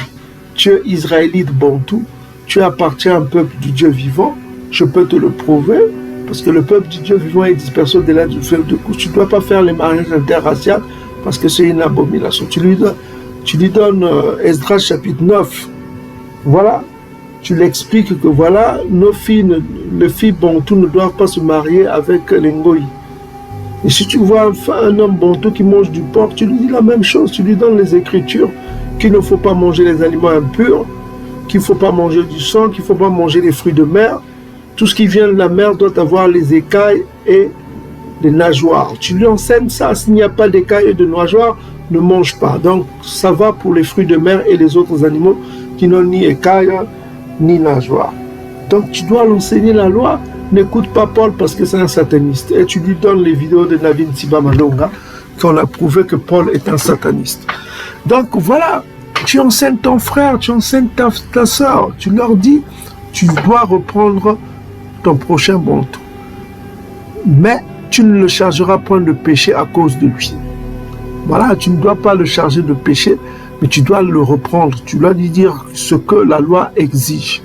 Tu es israélite bantou. Tu appartiens à un peuple du Dieu vivant. Je peux te le prouver, parce que le peuple du Dieu vivant est dispersé au-delà du fleuve de couche. Tu ne dois pas faire les mariages interraciaux, parce que c'est une abomination. Tu lui donnes Esdras chapitre 9. Voilà. Tu l'expliques que voilà, les filles bantou ne doivent pas se marier avec les ngoï. Et si tu vois un homme bantou qui mange du porc, tu lui dis la même chose. Tu lui donnes les Écritures qu'il ne faut pas manger les aliments impurs, qu'il ne faut pas manger du sang, qu'il ne faut pas manger les fruits de mer. Tout ce qui vient de la mer doit avoir les écailles et les nageoires. Tu lui enseignes ça. S'il n'y a pas d'écailles et de nageoires, ne mange pas. Donc, ça va pour les fruits de mer et les autres animaux qui n'ont ni écailles ni nageoires. Donc, tu dois l'enseigner la loi. N'écoute pas Paul parce que c'est un sataniste. Et tu lui donnes les vidéos de Navin Tiba Malonga qu'on a prouvé que Paul est un sataniste. Donc, voilà. Tu enseignes ton frère, tu enseignes ta soeur. Tu leur dis, tu dois reprendre ton prochain bontou. Mais tu ne le chargeras point de péché à cause de lui. Voilà, tu ne dois pas le charger de péché, mais tu dois le reprendre. Tu dois lui dire ce que la loi exige.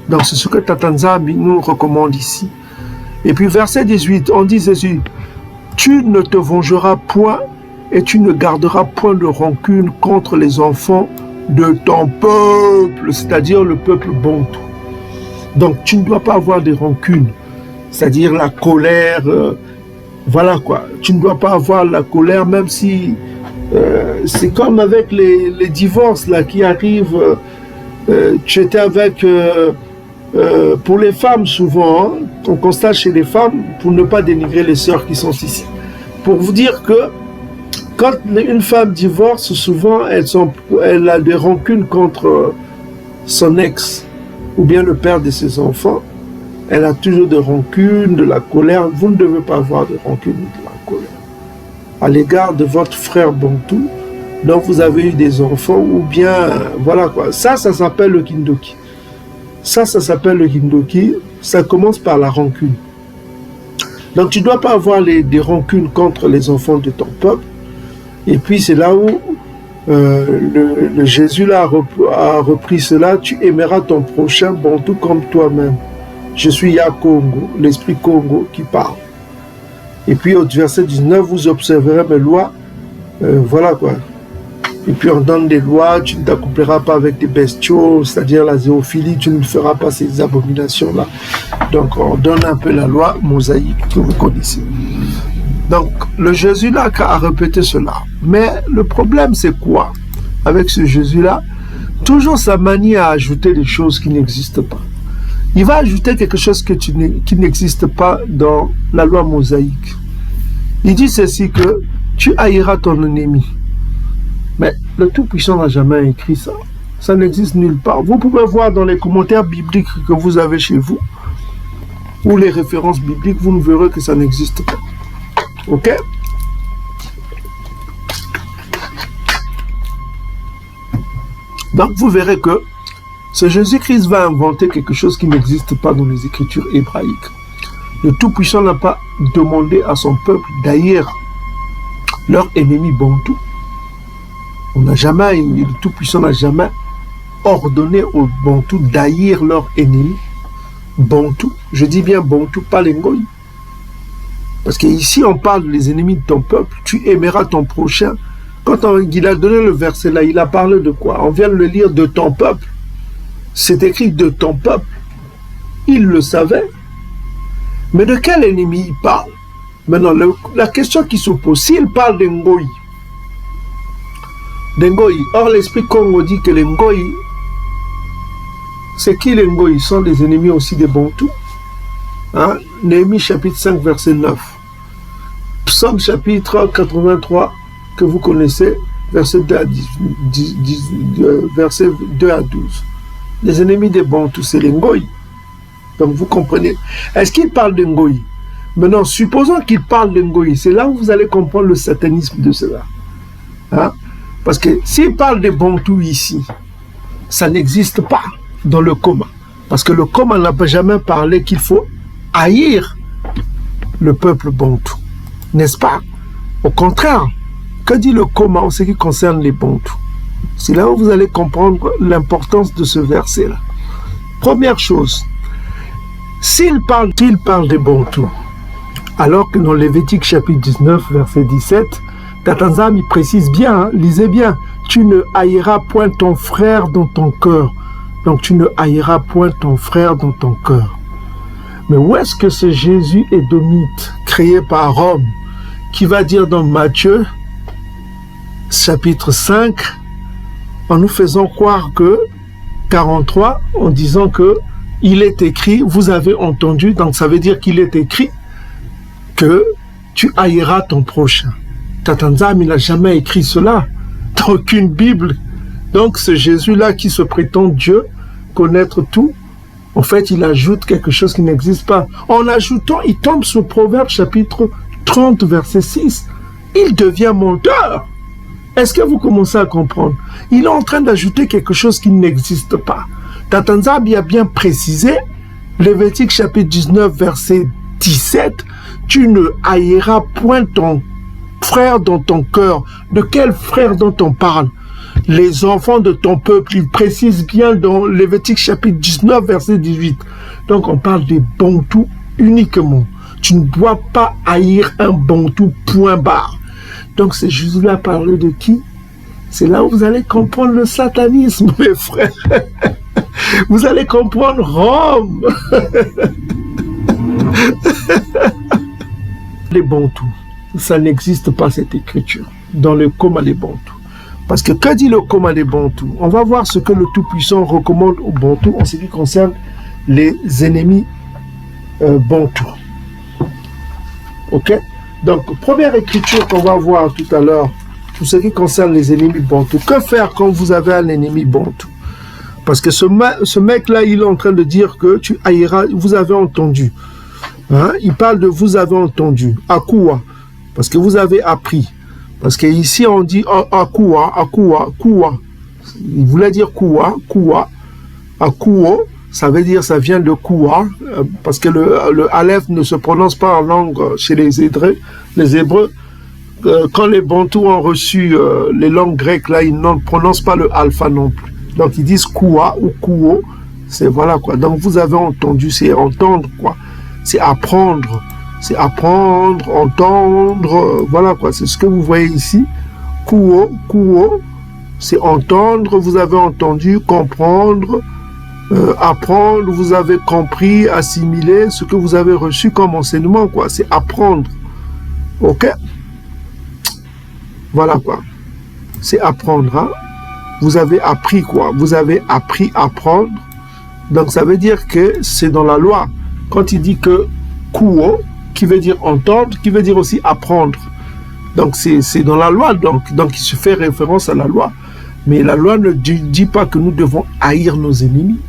Donc c'est ce que Tatanzambi nous recommande ici. Et puis verset 18, on dit Jésus, tu ne te vengeras point et tu ne garderas point de rancune contre les enfants de ton peuple, c'est-à-dire le peuple bontou. Donc tu ne dois pas avoir de rancune, c'est-à-dire la colère, voilà quoi. Tu ne dois pas avoir la colère, même si c'est comme avec les divorces là qui arrivent. Tu étais avec... pour les femmes, souvent, hein, on constate chez les femmes, pour ne pas dénigrer les sœurs qui sont ici, pour vous dire que quand une femme divorce, souvent elle a des rancunes contre son ex ou bien le père de ses enfants. Elle a toujours de rancunes, de la colère. Vous ne devez pas avoir de rancune ou de la colère à l'égard de votre frère bontou dont vous avez eu des enfants, ou bien, voilà quoi. Ça s'appelle le kindoki. Ça s'appelle le kindoki. Ça commence par la rancune. Donc tu ne dois pas avoir des rancunes contre les enfants de ton peuple. Et puis c'est là où le Jésus là a repris cela. Tu aimeras ton prochain bontou comme toi-même. Je suis Ya Congo, l'esprit Congo qui parle. Et puis au verset 19, vous observerez mes lois. Voilà quoi. Et puis on donne des lois, tu ne t'accompliras pas avec des bestiaux, c'est-à-dire la zoophilie, tu ne feras pas ces abominations-là. Donc on donne un peu la loi mosaïque que vous connaissez. Donc le Jésus-là a répété cela. Mais le problème c'est quoi avec ce Jésus-là? Toujours sa manie à ajouter des choses qui n'existent pas. Il va ajouter quelque chose qui n'existe pas dans la loi mosaïque. Il dit ceci que tu haïras ton ennemi. Mais le Tout-Puissant n'a jamais écrit ça. Ça n'existe nulle part. Vous pouvez voir dans les commentaires bibliques que vous avez chez vous, ou les références bibliques, vous ne verrez que ça n'existe pas. Ok? Donc vous verrez que ce Jésus-Christ va inventer quelque chose qui n'existe pas dans les Écritures hébraïques. Le Tout-Puissant n'a pas demandé à son peuple d'haïr leur ennemi bontou. Le Tout-Puissant n'a jamais ordonné aux Bantous d'haïr leur ennemi. Bantou, je dis bien Bantou, pas les Ngoï. Parce qu'ici on parle des ennemis de ton peuple, tu aimeras ton prochain. Quand il a donné le verset là, il a parlé de quoi? On vient de le lire, de ton peuple. C'est écrit de ton peuple. Il le savait. Mais de quel ennemi il parle? Maintenant, la question qui se pose, s'il parle des Ngoï, or l'esprit Congo dit que les Ngoï, c'est qui les Ngoï? Ils sont des ennemis aussi des Bantous. Hein? Néhémie chapitre 5 verset 9. Psaume chapitre 83 que vous connaissez, verset 2 à 12. Les ennemis des Bantous, c'est les Ngoï. Donc vous comprenez. Est-ce qu'il parle de Ngoï? Maintenant, supposons qu'il parle de Ngoï, c'est là où vous allez comprendre le satanisme de cela. Hein? Parce que s'il parle de Bantou ici, ça n'existe pas dans le commun. Parce que le commun n'a pas jamais parlé qu'il faut haïr le peuple Bantou. N'est-ce pas? Au contraire, que dit le commun en ce qui concerne les Bantous? C'est là où vous allez comprendre l'importance de ce verset-là. Première chose, s'il parle des Bantous, alors que dans Lévitique chapitre 19, verset 17, Tatanzam, il précise bien, hein, lisez bien, tu ne haïras point ton frère dans ton cœur. Donc tu ne haïras point ton frère dans ton cœur. Mais où est-ce que ce Jésus édomite, créé par Rome, qui va dire dans Matthieu, chapitre 5, en nous faisant croire que, 43, en disant que il est écrit, vous avez entendu, donc ça veut dire qu'il est écrit que tu haïras ton prochain. Tatanzam, il n'a jamais écrit cela dans aucune Bible. Donc ce Jésus-là qui se prétend Dieu, connaître tout, en fait il ajoute quelque chose qui n'existe pas. En ajoutant, il tombe sur Proverbe chapitre 30 verset 6. Il devient menteur. Est-ce que vous commencez à comprendre? Il est en train d'ajouter quelque chose qui n'existe pas. Tatanzambi a bien précisé, Lévitique chapitre 19, verset 17, tu ne haïras point ton frère dans ton cœur. De quel frère dont on parle? Les enfants de ton peuple, il précise bien dans Lévitique chapitre 19, verset 18. Donc on parle des bantous uniquement. Tu ne dois pas haïr un bantou, point barre. Donc c'est Jésus-là parler de qui? C'est là où vous allez comprendre le satanisme, mes frères. Vous allez comprendre Rome. Les bantous, ça n'existe pas cette écriture dans le coma des bantous. Parce que dit le coma des bantous? On va voir ce que le Tout-Puissant recommande aux bantous en ce qui concerne les ennemis bantous. Ok? Donc, première écriture qu'on va voir tout à l'heure, pour ce qui concerne les ennemis bantous. Que faire quand vous avez un ennemi bantou? Parce que ce mec-là, il est en train de dire que tu haïras, vous avez entendu. Hein? Il parle de vous avez entendu. Akua. Parce que vous avez appris. Parce qu'ici, on dit akua. Il voulait dire koua. Akuo, ça veut dire, ça vient de koua. Parce que le aleph ne se prononce pas en langue chez les Hébreux. Quand les bantous ont reçu les langues grecques, là, ils ne prononcent pas le alpha non plus. Donc, ils disent koua ou kuo. C'est voilà quoi. Donc, vous avez entendu, c'est entendre quoi. C'est apprendre. C'est apprendre, entendre, voilà quoi, c'est ce que vous voyez ici. Kuo, c'est entendre, vous avez entendu, comprendre, apprendre, vous avez compris, assimiler ce que vous avez reçu comme enseignement, quoi, c'est apprendre. Ok? Voilà quoi, c'est apprendre, hein? Vous avez appris quoi? Vous avez appris à apprendre, donc ça veut dire que c'est dans la loi. Quand il dit que kuo, qui veut dire entendre, qui veut dire aussi apprendre. Donc c'est dans la loi, donc il se fait référence à la loi. Mais la loi ne dit pas que nous devons haïr nos ennemis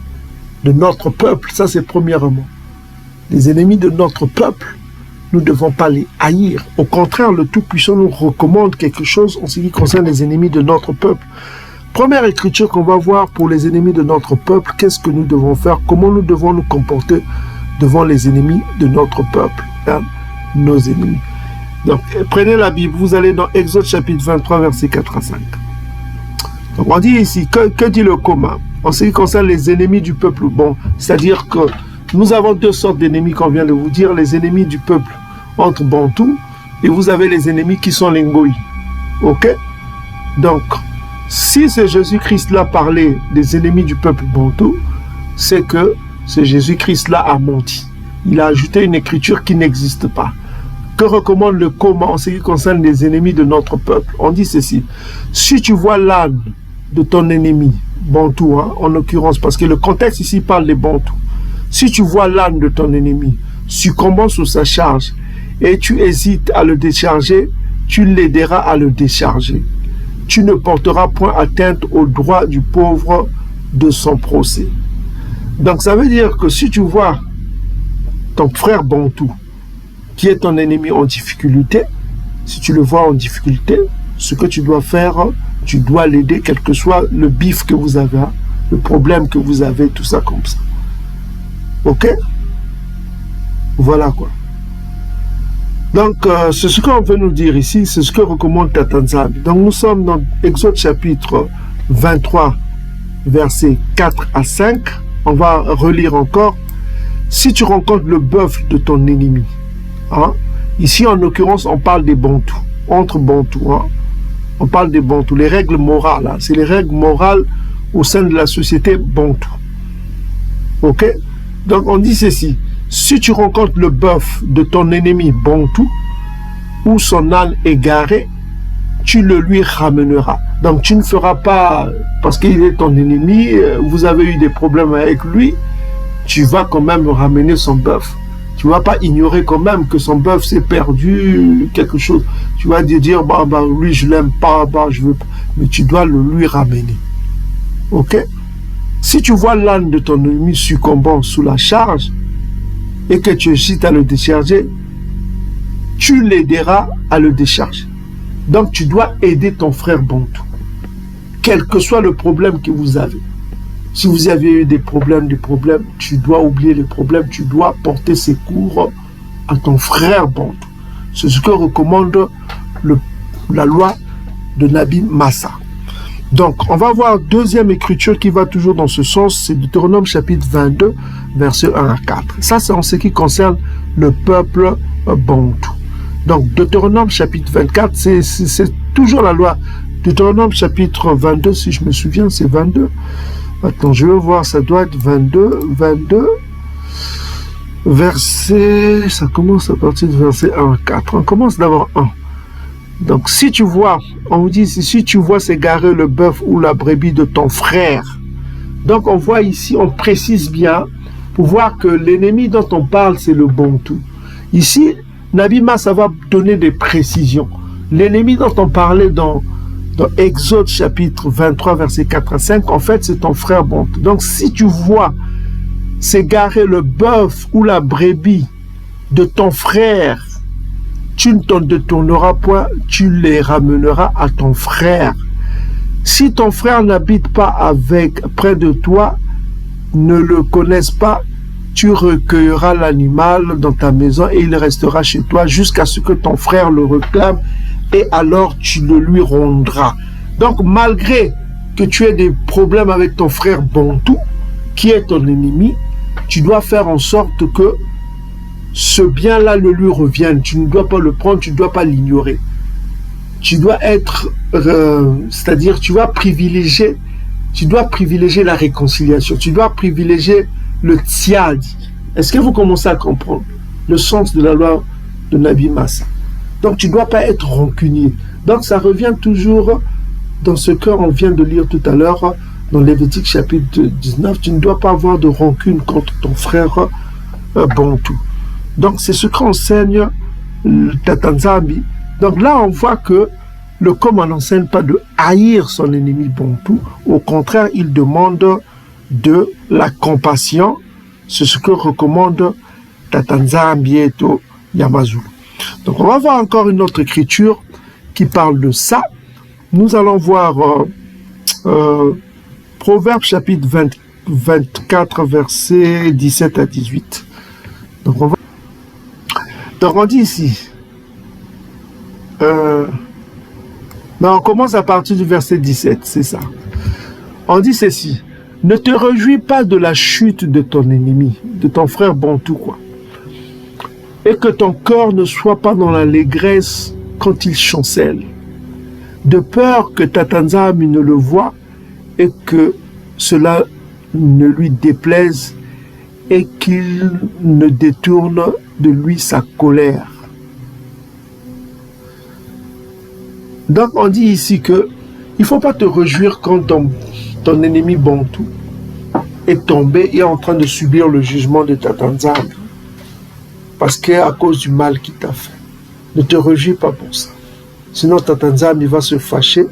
de notre peuple, ça c'est premièrement. Les ennemis de notre peuple, nous ne devons pas les haïr. Au contraire, le Tout-Puissant nous recommande quelque chose en ce qui concerne les ennemis de notre peuple. Première écriture qu'on va voir pour les ennemis de notre peuple, qu'est-ce que nous devons faire, comment nous devons nous comporter devant les ennemis de notre peuple. Nos ennemis. Donc, prenez la Bible, vous allez dans Exode chapitre 23, versets 4 à 5. Donc, on dit ici, que dit le commun en ce qui concerne les ennemis du peuple? Bon, c'est-à-dire que nous avons deux sortes d'ennemis qu'on vient de vous dire, les ennemis du peuple entre Bantou, et vous avez les ennemis qui sont les Ngoï. Ok? Donc, si c'est Jésus-Christ-là parlait des ennemis du peuple Bantou, c'est que ce Jésus-Christ-là a menti. Il a ajouté une écriture qui n'existe pas. Que recommande le Coran en ce qui concerne les ennemis de notre peuple? On dit ceci. Si tu vois l'âne de ton ennemi, Bantou, hein, en l'occurrence, parce que le contexte ici parle des Bantous. Si tu vois l'âne de ton ennemi succombant sous sa charge et tu hésites à le décharger, tu l'aideras à le décharger. Tu ne porteras point atteinte au droit du pauvre de son procès. Donc ça veut dire que si tu vois ton frère Bantou, qui est ton ennemi en difficulté, si tu le vois en difficulté, ce que tu dois faire, tu dois l'aider, quel que soit le bif que vous avez, hein, le problème que vous avez, tout ça comme ça. Ok? Voilà quoi. Donc, c'est ce qu'on veut nous dire ici, c'est ce que recommande Tatanzambi. Donc, nous sommes dans Exode chapitre 23, versets 4 à 5. On va relire encore. Si tu rencontres le bœuf de ton ennemi, hein, ici en l'occurrence on parle des Bantous, entre Bantous, hein, on parle des Bantous, les règles morales, hein, c'est les règles morales au sein de la société Bantou. Ok? Donc on dit ceci, si tu rencontres le bœuf de ton ennemi Bantou, ou son âne égaré, tu le lui ramèneras. Donc tu ne feras pas, parce qu'il est ton ennemi, vous avez eu des problèmes avec lui, tu vas quand même ramener son bœuf. Tu ne vas pas ignorer quand même que son bœuf s'est perdu, quelque chose. Tu vas dire, bah, lui je l'aime pas, bah, je veux pas. Mais tu dois le lui ramener. Ok? Si tu vois l'âne de ton ennemi succombant sous la charge, et que tu hésites à le décharger, tu l'aideras à le décharger. Donc tu dois aider ton frère Bantou, quel que soit le problème que vous avez. Si vous avez eu des problèmes, tu dois oublier les problèmes, tu dois porter secours à ton frère bantou. C'est ce que recommande la loi de Nabi Massa. Donc, on va voir deuxième écriture qui va toujours dans ce sens, c'est Deutéronome chapitre 22, versets 1 à 4. Ça, c'est en ce qui concerne le peuple bantou. Donc, Deutéronome chapitre 24, c'est toujours la loi. Deutéronome chapitre 22, si je me souviens, c'est 22. Attends, je vais voir, ça doit être 22, verset, ça commence à partir du verset 1 à 4. On commence d'abord 1. Donc, si tu vois, on vous dit, si tu vois s'égarer le bœuf ou la brebis de ton frère, donc on voit ici, on précise bien, pour voir que l'ennemi dont on parle, c'est le bantou. Ici, Nabi Massa va donner des précisions. L'ennemi dont on parlait dans Exode chapitre 23, verset 4 à 5, en fait, c'est ton frère bantou. Donc, si tu vois s'égarer le bœuf ou la brebis de ton frère, tu ne t'en détourneras point, tu les ramèneras à ton frère. Si ton frère n'habite pas près de toi, ne le connaisse pas, tu recueilleras l'animal dans ta maison et il restera chez toi jusqu'à ce que ton frère le réclame et alors tu le lui rendras. Donc malgré que tu aies des problèmes avec ton frère bantou, qui est ton ennemi, tu dois faire en sorte que ce bien-là le lui revienne. Tu ne dois pas le prendre, tu ne dois pas l'ignorer. Tu dois être, c'est-à-dire tu dois privilégier la réconciliation, tu dois privilégier le tiad. Est-ce que vous commencez à comprendre le sens de la loi de Nabi Massa? Donc tu ne dois pas être rancunier. Donc ça revient toujours dans ce qu'on vient de lire tout à l'heure, dans Lévitique chapitre 19, tu ne dois pas avoir de rancune contre ton frère bantou. Donc c'est ce qu'enseigne Tata Nzambi. Donc là on voit que le Coran n'enseigne pas de haïr son ennemi bantou. Au contraire, il demande de la compassion. C'est ce que recommande Tata Nzambi et Yamazulu. Donc on va voir encore une autre écriture qui parle de ça. Nous allons voir Proverbe chapitre 24 versets 17 à 18. Donc on dit ici, on commence à partir du verset 17, c'est ça. On dit ceci: ne te réjouis pas de la chute de ton ennemi, de ton frère bantou, quoi. Et que ton corps ne soit pas dans l'allégresse quand il chancelle, de peur que Tata Nzambi ne le voie et que cela ne lui déplaise et qu'il ne détourne de lui sa colère. Donc on dit ici que il ne faut pas te réjouir quand ton ennemi bantou est tombé et est en train de subir le jugement de Tata Nzambi, parce qu'à cause du mal qu'il t'a fait. Ne te réjouis pas pour ça. Sinon Tata Nzambi va se fâcher,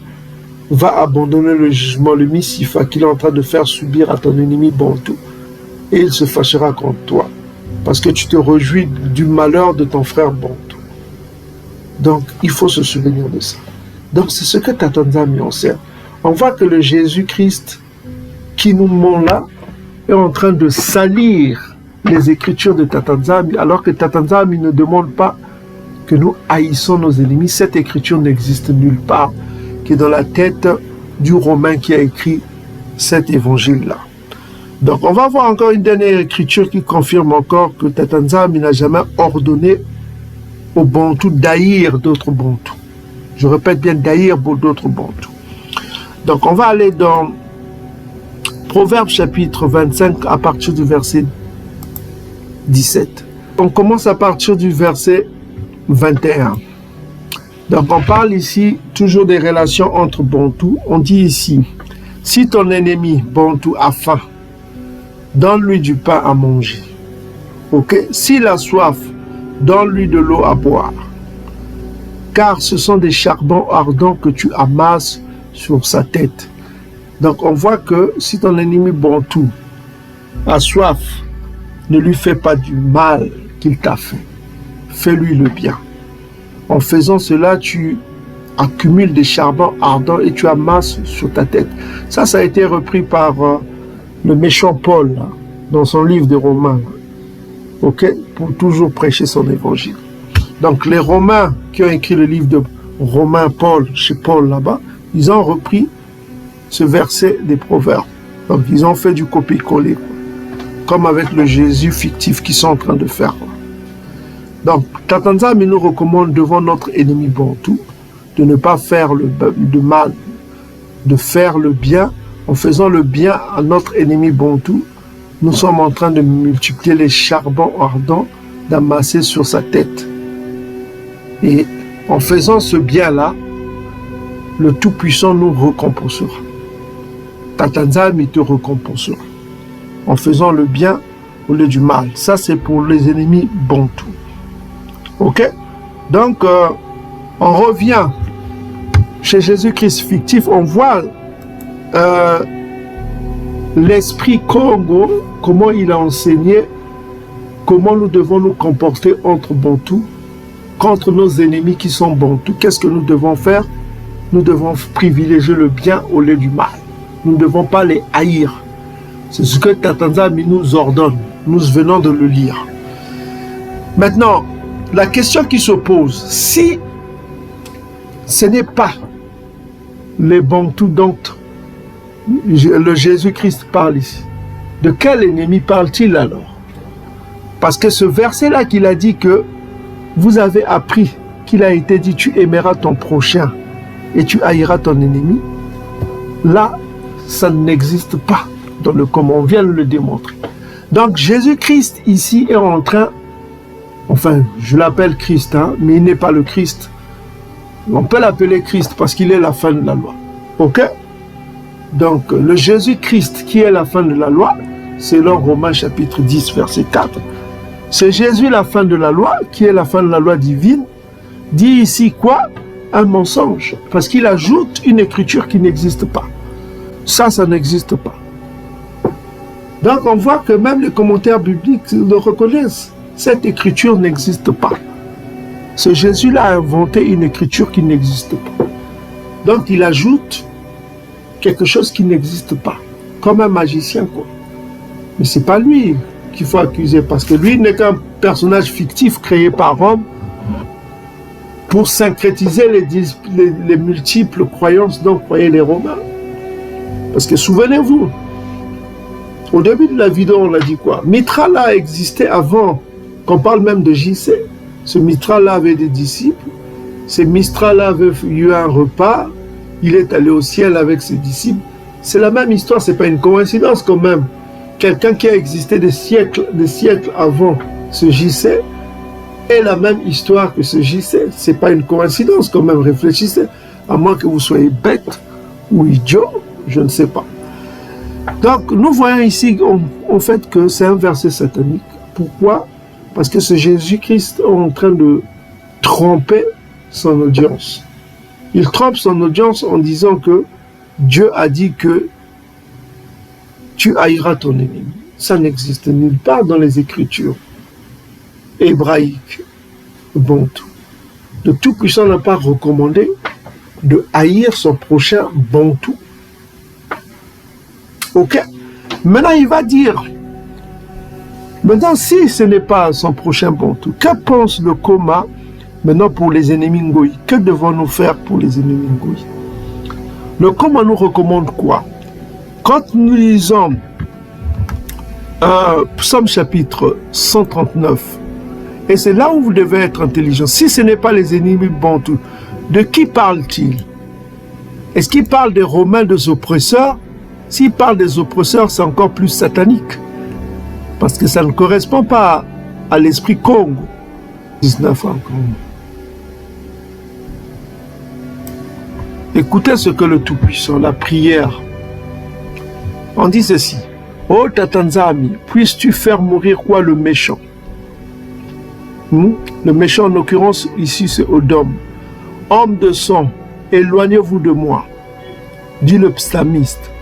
va abandonner le jugement, le missifa qu'il est en train de faire subir à ton ennemi bantou, et il se fâchera contre toi, parce que tu te réjouis du malheur de ton frère bantou. Donc il faut se souvenir de ça. Donc c'est ce que Tata Nzambi enseigne. On voit que le Jésus-Christ qui nous ment là est en train de salir les écritures de Tata Nzambi, alors que Tata Nzambi ne demande pas que nous haïssons nos ennemis. Cette écriture n'existe nulle part, qui est dans la tête du Romain qui a écrit cet évangile-là. Donc on va voir encore une dernière écriture qui confirme encore que Tata Nzambi n'a jamais ordonné aux Bantous d'haïr d'autres Bantous. Je répète bien, d'haïr d'autres Bantous. Donc on va aller dans Proverbe chapitre 25 à partir du verset 17. On commence à partir du verset 21. Donc on parle ici toujours des relations entre Bantous. On dit ici: si ton ennemi Bantou a faim, donne-lui du pain à manger. Ok? S'il a soif, donne-lui de l'eau à boire. Car ce sont des charbons ardents que tu amasses sur sa tête. Donc on voit que si ton ennemi Bantou a soif, ne lui fais pas du mal qu'il t'a fait. Fais-lui le bien. En faisant cela, tu accumules des charbons ardents et tu amasses sur ta tête. Ça a été repris par le méchant Paul, là, dans son livre de Romains, ok, pour toujours prêcher son évangile. Donc les Romains qui ont écrit le livre de Romains, Paul, chez Paul là-bas, ils ont repris ce verset des Proverbes. Donc ils ont fait du copier-coller, comme avec le Jésus fictif qu'ils sont en train de faire. Donc Tata Nzambe nous recommande devant notre ennemi Bantou de ne pas faire le mal, de faire le bien. En faisant le bien à notre ennemi Bantou, nous sommes en train de multiplier les charbons ardents d'amasser sur sa tête. Et en faisant ce bien-là, le Tout-Puissant nous récompensera. Tata Nzambe te récompensera. En faisant le bien au lieu du mal. Ça, c'est pour les ennemis Bantou. Ok? Donc, on revient chez Jésus-Christ fictif. On voit l'esprit Congo, comment il a enseigné, comment nous devons nous comporter entre Bantou, contre nos ennemis qui sont Bantou. Qu'est-ce que nous devons faire? Nous devons privilégier le bien au lieu du mal. Nous ne devons pas les haïr. C'est ce que Tata Nzambe nous ordonne. Nous venons de le lire. Maintenant, la question qui se pose, si ce n'est pas les Bantous dont le Jésus-Christ parle ici, de quel ennemi parle-t-il alors? Parce que ce verset-là qu'il a dit que vous avez appris, qu'il a été dit, tu aimeras ton prochain et tu haïras ton ennemi, là, ça n'existe pas dans le comment, on vient de le démontrer. Donc Jésus-Christ ici est en train, enfin je l'appelle Christ, hein, mais il n'est pas le Christ. On peut l'appeler Christ parce qu'il est la fin de la loi. Ok? Donc le Jésus-Christ qui est la fin de la loi, selon Romains chapitre 10 verset 4, c'est Jésus la fin de la loi, qui est la fin de la loi divine, dit ici quoi? Un mensonge, parce qu'il ajoute une écriture qui n'existe pas. Ça n'existe pas. Donc on voit que même les commentaires bibliques le reconnaissent. Cette écriture n'existe pas. Ce Jésus-là a inventé une écriture qui n'existe pas. Donc il ajoute quelque chose qui n'existe pas. Comme un magicien, quoi. Mais c'est pas lui qu'il faut accuser, parce que lui n'est qu'un personnage fictif créé par Rome pour syncrétiser les multiples croyances dont croyaient les Romains. Parce que souvenez-vous, au début de la vidéo, on a dit quoi? Mithra-là existait avant qu'on parle même de JC. Ce Mithra-là avait des disciples. Ce Mithra-là avait eu un repas. Il est allé au ciel avec ses disciples. C'est la même histoire, c'est pas une coïncidence quand même. Quelqu'un qui a existé des siècles avant ce JC est la même histoire que ce JC. C'est pas une coïncidence quand même, réfléchissez. À moins que vous soyez bête ou idiot, je ne sais pas. Donc, nous voyons ici, en fait, que c'est un verset satanique. Pourquoi? Parce que ce Jésus-Christ est en train de tromper son audience. Il trompe son audience en disant que Dieu a dit que tu haïras ton ennemi. Ça n'existe nulle part dans les Écritures hébraïques. Bantou. Le Tout-Puissant n'a pas recommandé de haïr son prochain Bantou. Ok? Maintenant, il va dire, maintenant, si ce n'est pas son prochain Bantou, que pense le Koma maintenant pour les ennemis Ngoï? Que devons-nous faire pour les ennemis Ngoï? Le Koma nous recommande quoi? Quand nous lisons Psaume chapitre 139, et c'est là où vous devez être intelligent, si ce n'est pas les ennemis Bantou, de qui parle-t-il? Est-ce qu'il parle des Romains, des oppresseurs? S'il parle des oppresseurs, c'est encore plus satanique. Parce que ça ne correspond pas à l'esprit Congo. 19 ans. Écoutez ce que le Tout-Puissant, la prière. On dit ceci. Oh Tata Nzambe, puisses-tu faire mourir quoi le méchant? Le méchant, en l'occurrence, ici, c'est Odom. Homme de sang, éloignez-vous de moi, dit le psalmiste.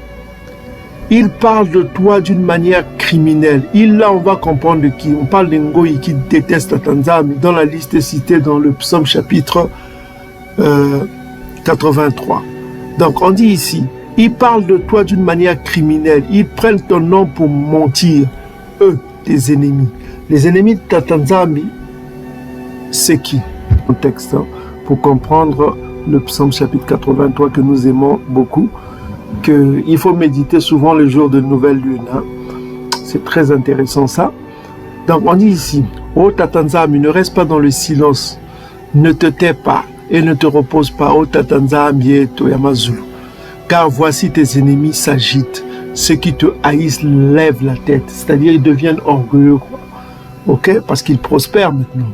Il parle de toi d'une manière criminelle. Là, on va comprendre de qui. On parle de Ngoï qui déteste Tata Nzambe dans la liste citée dans le psaume chapitre 83. Donc, on dit ici, Ils parlent de toi d'une manière criminelle. Ils prennent ton nom pour mentir. Eux, tes ennemis. Les ennemis de Tatanzambi, c'est qui? Contexte, hein, pour comprendre le psaume chapitre 83 que nous aimons beaucoup, qu'il faut méditer souvent le jour de nouvelle lune. Hein. C'est très intéressant ça. Donc on dit ici, ô Tatanzambi, ne reste pas dans le silence, ne te tais pas et ne te repose pas, ô Tatanzambi et Toyamazulu. Car voici tes ennemis s'agitent, ceux qui te haïssent lèvent la tête, c'est-à-dire ils deviennent orgueilleux, quoi. Ok, parce qu'ils prospèrent maintenant.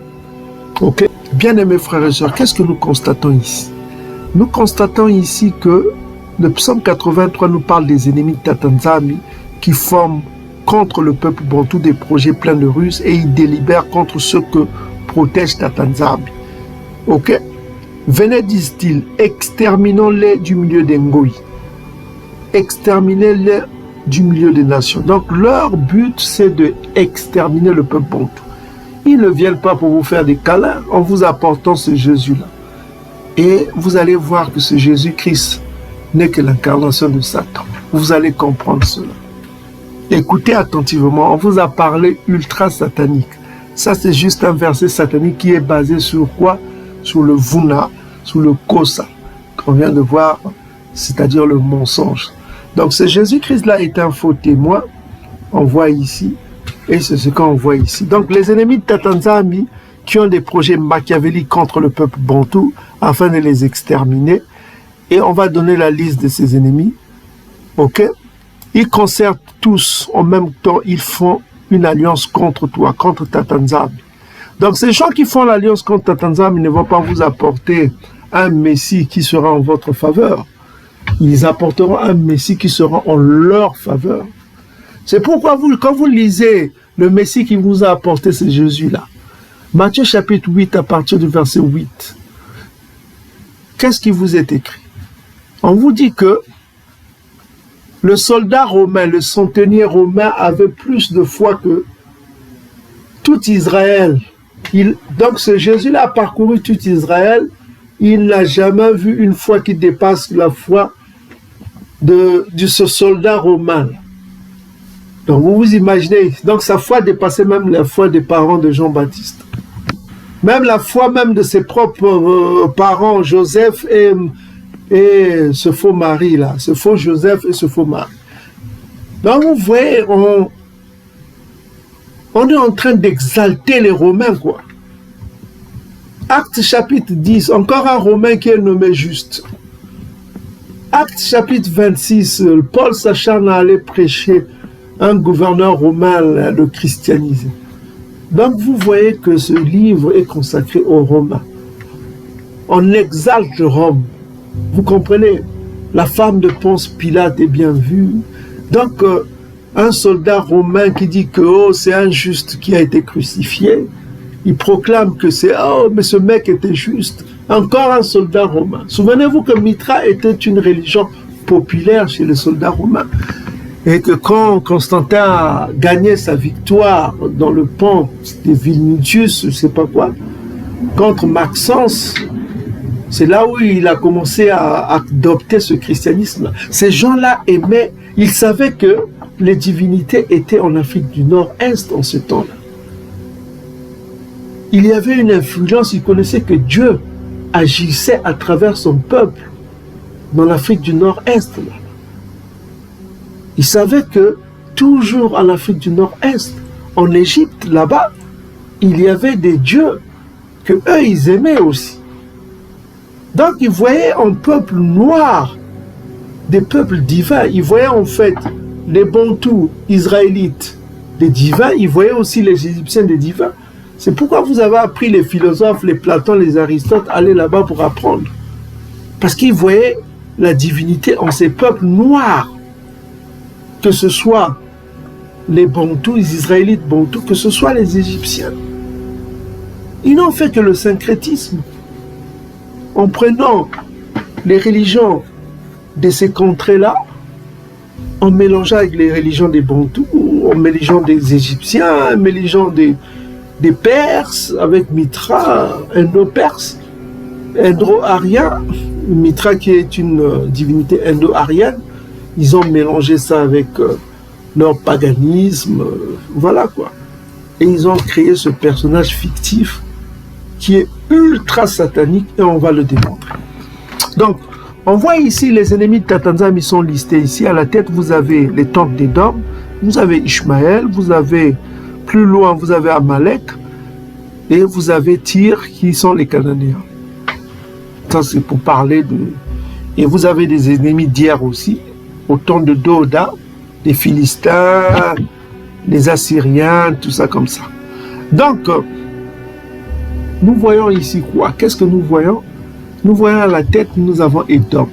Ok, bien-aimés frères et sœurs, qu'est-ce que nous constatons ici? Nous constatons ici que le psaume 83 nous parle des ennemis de Tatanzambi qui forment contre le peuple bantou des projets pleins de ruses et ils délibèrent contre ceux que protège Tatanzambi. Ok, venez, disent-ils, exterminons-les du milieu des Ngoï. Exterminez-les du milieu des nations. Donc leur but, c'est de exterminer le peuple bantou. Ils ne viennent pas pour vous faire des câlins en vous apportant ce Jésus-là. Et vous allez voir que ce Jésus-Christ n'est que l'incarnation de Satan. Vous allez comprendre cela. Écoutez attentivement, on vous a parlé ultra satanique. Ça, c'est juste un verset satanique qui est basé sur quoi? Sur le Vuna, sur le Kosa, qu'on vient de voir, c'est-à-dire le mensonge. Donc ce Jésus-Christ-là est un faux témoin, on voit ici, et c'est ce qu'on voit ici. Donc les ennemis de Tatanzambi qui ont des projets machiavéliques contre le peuple bantou afin de les exterminer, et on va donner la liste de ces ennemis, ok? Ils concertent tous, en même temps, ils font une alliance contre toi, contre Tatanzambi. Donc ces gens qui font l'alliance contre Tatanzambi ne vont pas vous apporter un Messie qui sera en votre faveur. Ils apporteront un Messie qui sera en leur faveur. C'est pourquoi quand vous lisez le Messie qui vous a apporté, c'est Jésus-là. Matthieu chapitre 8, à partir du verset 8. Qu'est-ce qui vous est écrit? On vous dit que le soldat romain, le centenier romain avait plus de foi que tout Israël. Donc ce Jésus-là a parcouru tout Israël. Il n'a jamais vu une foi qui dépasse la foi de ce soldat romain. Donc vous vous imaginez, donc sa foi dépassait même la foi des parents de Jean-Baptiste. Même la foi même de ses propres parents, Joseph et ce faux mari là, ce faux Joseph et ce faux mari. Donc vous voyez, on est en train d'exalter les Romains, quoi. Actes chapitre 10, encore un Romain qui est nommé juste. Actes chapitre 26, Paul s'acharne à aller prêcher un gouverneur romain le christianisé. Donc vous voyez que ce livre est consacré aux Romains. On exalte Rome. Vous comprenez? La femme de Ponce Pilate est bien vue. Donc un soldat romain qui dit que oh, c'est un juste qui a été crucifié, il proclame que c'est oh, mais ce mec était juste. Encore un soldat romain. Souvenez-vous que Mitra était une religion populaire chez les soldats romains. Et que quand Constantin a gagné sa victoire dans le pont de Vilnius, je ne sais pas quoi, contre Maxence, c'est là où il a commencé à adopter ce christianisme. Ces gens-là aimaient, ils savaient que les divinités étaient en Afrique du Nord-Est en ce temps-là. Il y avait une influence, ils connaissaient que Dieu agissait à travers son peuple dans l'Afrique du Nord-Est. Ils savaient que toujours en Afrique du Nord-Est, en Égypte, là-bas, il y avait des dieux que eux, ils aimaient aussi. Donc, ils voyaient un peuple noir, des peuples divins. Ils voyaient en fait les Bantous israélites, des divins. Ils voyaient aussi les Égyptiens, des divins. C'est pourquoi vous avez appris les philosophes, les Platon, les Aristote, aller là-bas pour apprendre. Parce qu'ils voyaient la divinité en ces peuples noirs. Que ce soit les Bantous, les Israélites Bantous, que ce soit les Égyptiens. Ils n'ont fait que le syncrétisme. En prenant les religions de ces contrées-là, en mélangeant avec les religions des Bantous, en mélangeant des Égyptiens, en mélangeant des Perses, avec Mitra, Indo-Perse, Indo-Arien, Mitra qui est une divinité indo-arienne, Ils ont mélangé ça avec leur paganisme, voilà quoi. Et ils ont créé ce personnage fictif qui est ultra satanique et on va le démontrer. Donc, on voit ici les ennemis de Tatanzam, ils sont listés ici. À la tête, vous avez les temples d'Édom, vous avez Ishmaël, vous avez, plus loin, vous avez Amalek, et vous avez Tyr, qui sont les Cananéens. Ça, c'est pour parler de... Et vous avez des ennemis d'hier aussi, au temps de Doda, les Philistins, les Assyriens, tout ça comme ça. Donc, nous voyons ici quoi? Qu'est-ce que nous voyons? Nous voyons à la tête, nous avons Édom.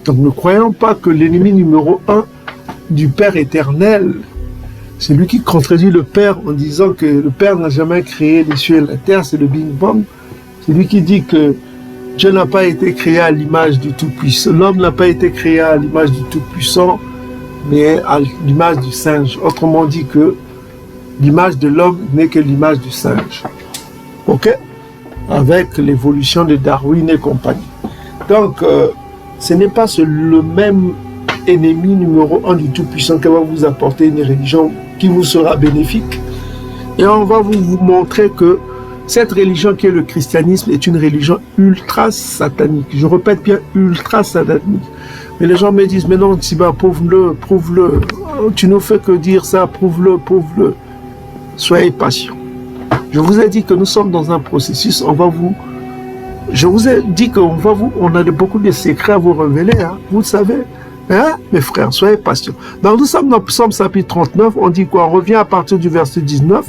Donc, ne croyons pas que l'ennemi numéro 1 du Père éternel, c'est lui qui contredit le Père en disant que le Père n'a jamais créé les cieux et la terre, c'est le Big Bang. C'est lui qui dit que Dieu n'a pas été créé à l'image du Tout-Puissant. L'homme n'a pas été créé à l'image du Tout-Puissant, mais à l'image du singe. Autrement dit que l'image de l'homme n'est que l'image du singe. Ok? Avec l'évolution de Darwin et compagnie. Donc, ce n'est pas le même ennemi numéro 1 du Tout-Puissant qui va vous apporter une religion qui vous sera bénéfique. Et on va vous montrer que cette religion qui est le christianisme est une religion ultra satanique. Je répète bien, ultra satanique. Mais les gens me disent, mais non, Tsiba, prouve-le, prouve-le. Tu ne fais que dire ça, prouve-le, prouve-le. Soyez patient. Je vous ai dit que nous sommes dans un processus, je vous ai dit on a beaucoup de secrets à vous révéler, hein, vous le savez. Hein, mes frères, soyez patients. Donc nous sommes dans Psaume chapitre 39, on dit quoi? On revient à partir du verset 19.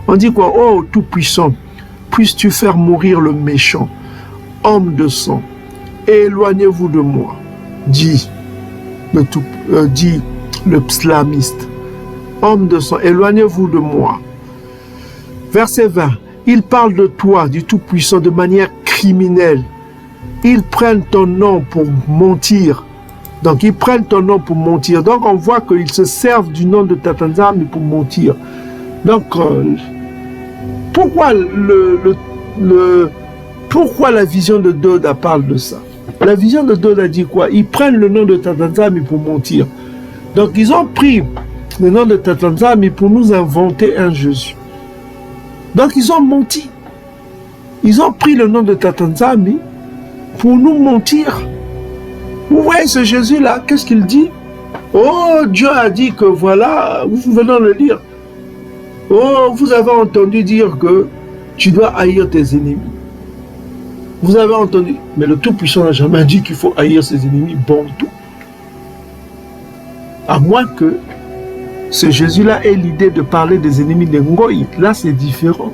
On dit quoi? Oh, Tout-Puissant, puisses-tu faire mourir le méchant, homme de sang, éloignez-vous de moi, dit le psalmiste. Homme de sang, éloignez-vous de moi. Verset 20, ils parlent de toi, du Tout-Puissant, de manière criminelle. Ils prennent ton nom pour mentir. Donc, ils prennent ton nom pour mentir. Donc, on voit qu'ils se servent du nom de Tatanzam pour mentir. Donc, pourquoi pourquoi la vision de Doda parle de ça? La vision de Doda dit quoi? Ils prennent le nom de Tatanzam pour mentir. Donc, ils ont pris le nom de Tatanzam pour nous inventer un Jésus. Donc, ils ont menti. Ils ont pris le nom de Tatanzam pour nous mentir. Vous voyez ce Jésus-là, qu'est-ce qu'il dit? Oh, Dieu a dit que voilà, vous venez de le lire. Oh, vous avez entendu dire que tu dois haïr tes ennemis. Vous avez entendu, mais le Tout-Puissant n'a jamais dit qu'il faut haïr ses ennemis, bon tout. À moins que ce Jésus-là ait l'idée de parler des ennemis de Ngoï. Là, c'est différent.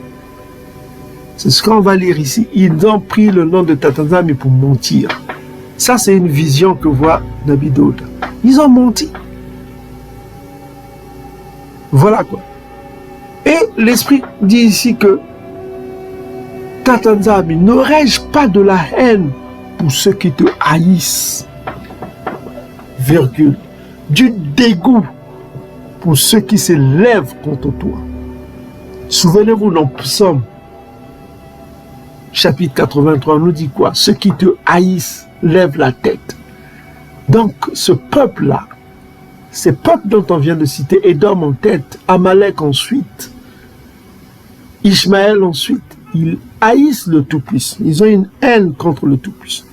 C'est ce qu'on va lire ici. Ils ont pris le nom de Tatanzam pour mentir. Ça, c'est une vision que voit Nabi Doda. Ils ont menti. Voilà quoi. Et l'Esprit dit ici que Tatanzam, n'aurais-je pas de la haine pour ceux qui te haïssent, virgule, du dégoût pour ceux qui se lèvent contre toi. Souvenez-vous dans Psaume chapitre 83, on nous dit quoi? Ceux qui te haïssent lèvent la tête. Donc ce peuple-là, ces peuples dont on vient de citer, Édom en tête, Amalek ensuite, Ishmaël ensuite, ils haïssent le Tout-Puissant. Ils ont une haine contre le Tout-Puissant.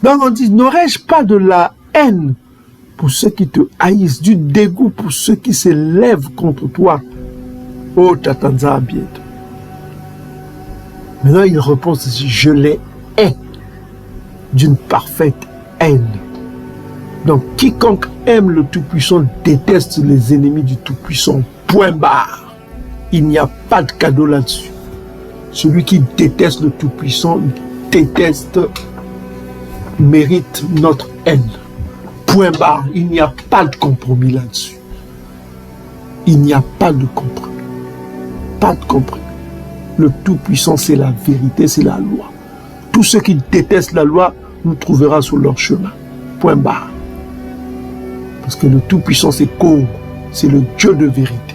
Donc on dit, n'aurais-je pas de la haine pour ceux qui te haïssent, du dégoût pour ceux qui se lèvent contre toi? Oh, Tatanzam, bientôt. Maintenant, il répond ceci, je les hais d'une parfaite haine. Donc, quiconque aime le Tout-Puissant déteste les ennemis du Tout-Puissant. Point barre. Il n'y a pas de cadeau là-dessus. Celui qui déteste le Tout-Puissant déteste, mérite notre haine. Point barre. Il n'y a pas de compromis là-dessus. Il n'y a pas de compromis. Pas de compromis. Le Tout-Puissant, c'est la vérité, c'est la loi. Tous ceux qui détestent la loi nous trouvera sur leur chemin. Point barre. Parce que le Tout-Puissant, c'est Congo. C'est le Dieu de vérité.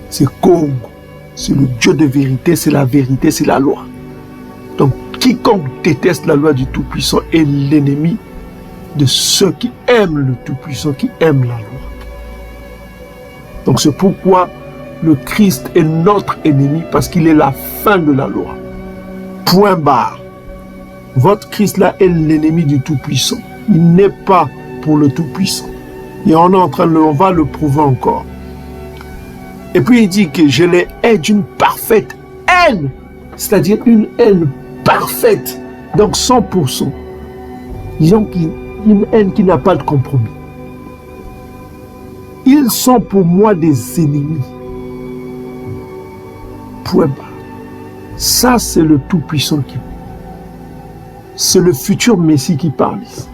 C'est Congo. C'est le Dieu de vérité, c'est la vérité, c'est la loi. Donc, quiconque déteste la loi du Tout-Puissant est l'ennemi de ceux qui aiment le Tout-Puissant, qui aiment la loi. Donc c'est pourquoi le Christ est notre ennemi, parce qu'il est la fin de la loi. Point barre. Votre Christ là est l'ennemi du Tout-Puissant. Il n'est pas pour le Tout-Puissant. Et on va le prouver encore. Et puis il dit que je les hais d'une parfaite haine, c'est-à-dire une haine parfaite, donc 100%. Disons une haine qui n'a pas de compromis. Ils sont pour moi des ennemis. Point barre. Ça, c'est le Tout-Puissant qui parle. C'est le futur Messie qui parle ici.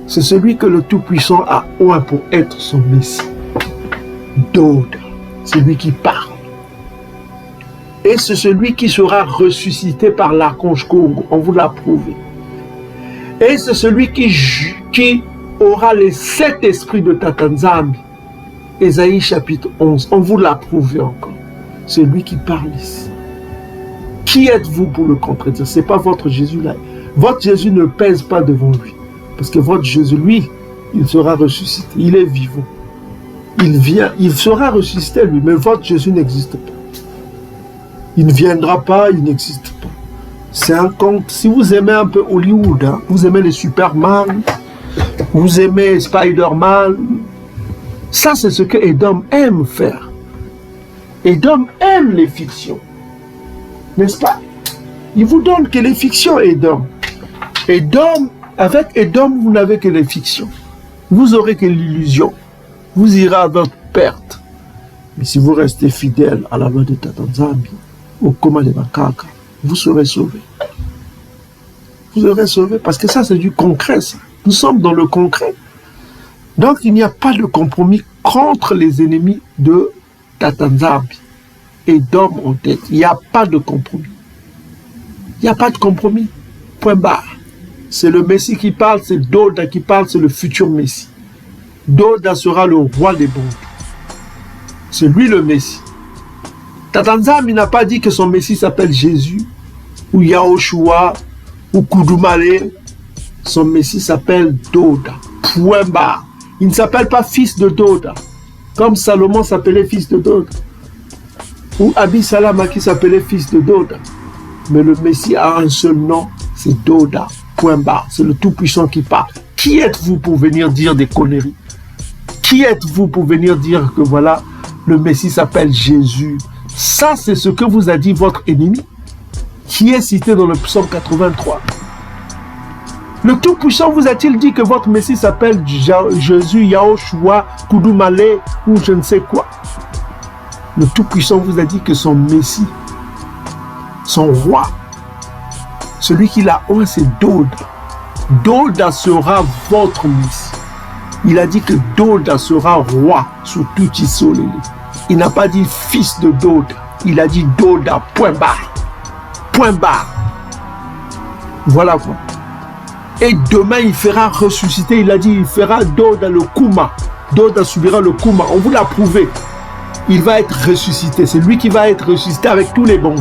C'est celui que le Tout-Puissant a oint pour être son Messie. Doda, c'est lui qui parle. Et c'est celui qui sera ressuscité par l'archange Congo. On vous l'a prouvé. Et c'est celui qui aura les 7 esprits de Tatanzambi. Ésaïe chapitre 11. On vous l'a prouvé encore. C'est lui qui parle ici. Qui êtes-vous pour le contredire? Ce n'est pas votre Jésus là. Votre Jésus ne pèse pas devant lui. Parce que votre Jésus, lui, il sera ressuscité. Il est vivant. Il sera ressuscité lui, mais votre Jésus n'existe pas. Il ne viendra pas, il n'existe pas. C'est un conte. Si vous aimez un peu Hollywood, hein, vous aimez les Superman, vous aimez Spider-Man, ça c'est ce que Edom aime faire. Edom aime les fictions. N'est-ce pas? Il vous donne que les fictions, Edom. Avec Edom, vous n'avez que les fictions. Vous aurez que l'illusion. Vous irez à votre perte. Mais si vous restez fidèle à la loi de Tatanzambi, au coma de Bakaka, vous serez sauvés. Vous serez sauvés parce que ça, c'est du concret. Ça. Nous sommes dans le concret. Donc, il n'y a pas de compromis contre les ennemis de Tatanzambi et d'hommes en tête. Il n'y a pas de compromis. Il n'y a pas de compromis. Point barre. C'est le Messie qui parle, c'est Doda qui parle, c'est le futur Messie. Doda sera le roi des bons. C'est lui le Messie. Tatanzambi n'a pas dit que son Messie s'appelle Jésus, ou Yahushua, ou Kudumale. Son Messie s'appelle Doda. Point barre. Il ne s'appelle pas fils de Doda, comme Salomon s'appelait fils de Doda, ou Abisalama qui s'appelait fils de Doda. Mais le Messie a un seul nom, c'est Doda. Point barre. C'est le Tout-Puissant qui parle. Qui êtes-vous pour venir dire des conneries? Qui êtes-vous pour venir dire que voilà, le Messie s'appelle Jésus? Ça, c'est ce que vous a dit votre ennemi, qui est cité dans le psaume 83. Le Tout-Puissant vous a-t-il dit que votre Messie s'appelle Jésus, Yahushua, Kudumale ou je ne sais quoi? Le Tout-Puissant vous a dit que son Messie, son roi, celui qui l'a oint, c'est Doda. Doda sera votre Messie. Il a dit que Doda sera roi sur tout Isolélé. Il n'a pas dit fils de Doda. Il a dit Doda, point barre. Point barre. Voilà quoi. Et demain, il fera ressusciter. Il a dit, il fera Doda le Kuma. Doda subira le Kuma. On vous l'a prouvé. Il va être ressuscité. C'est lui qui va être ressuscité avec tous les bons.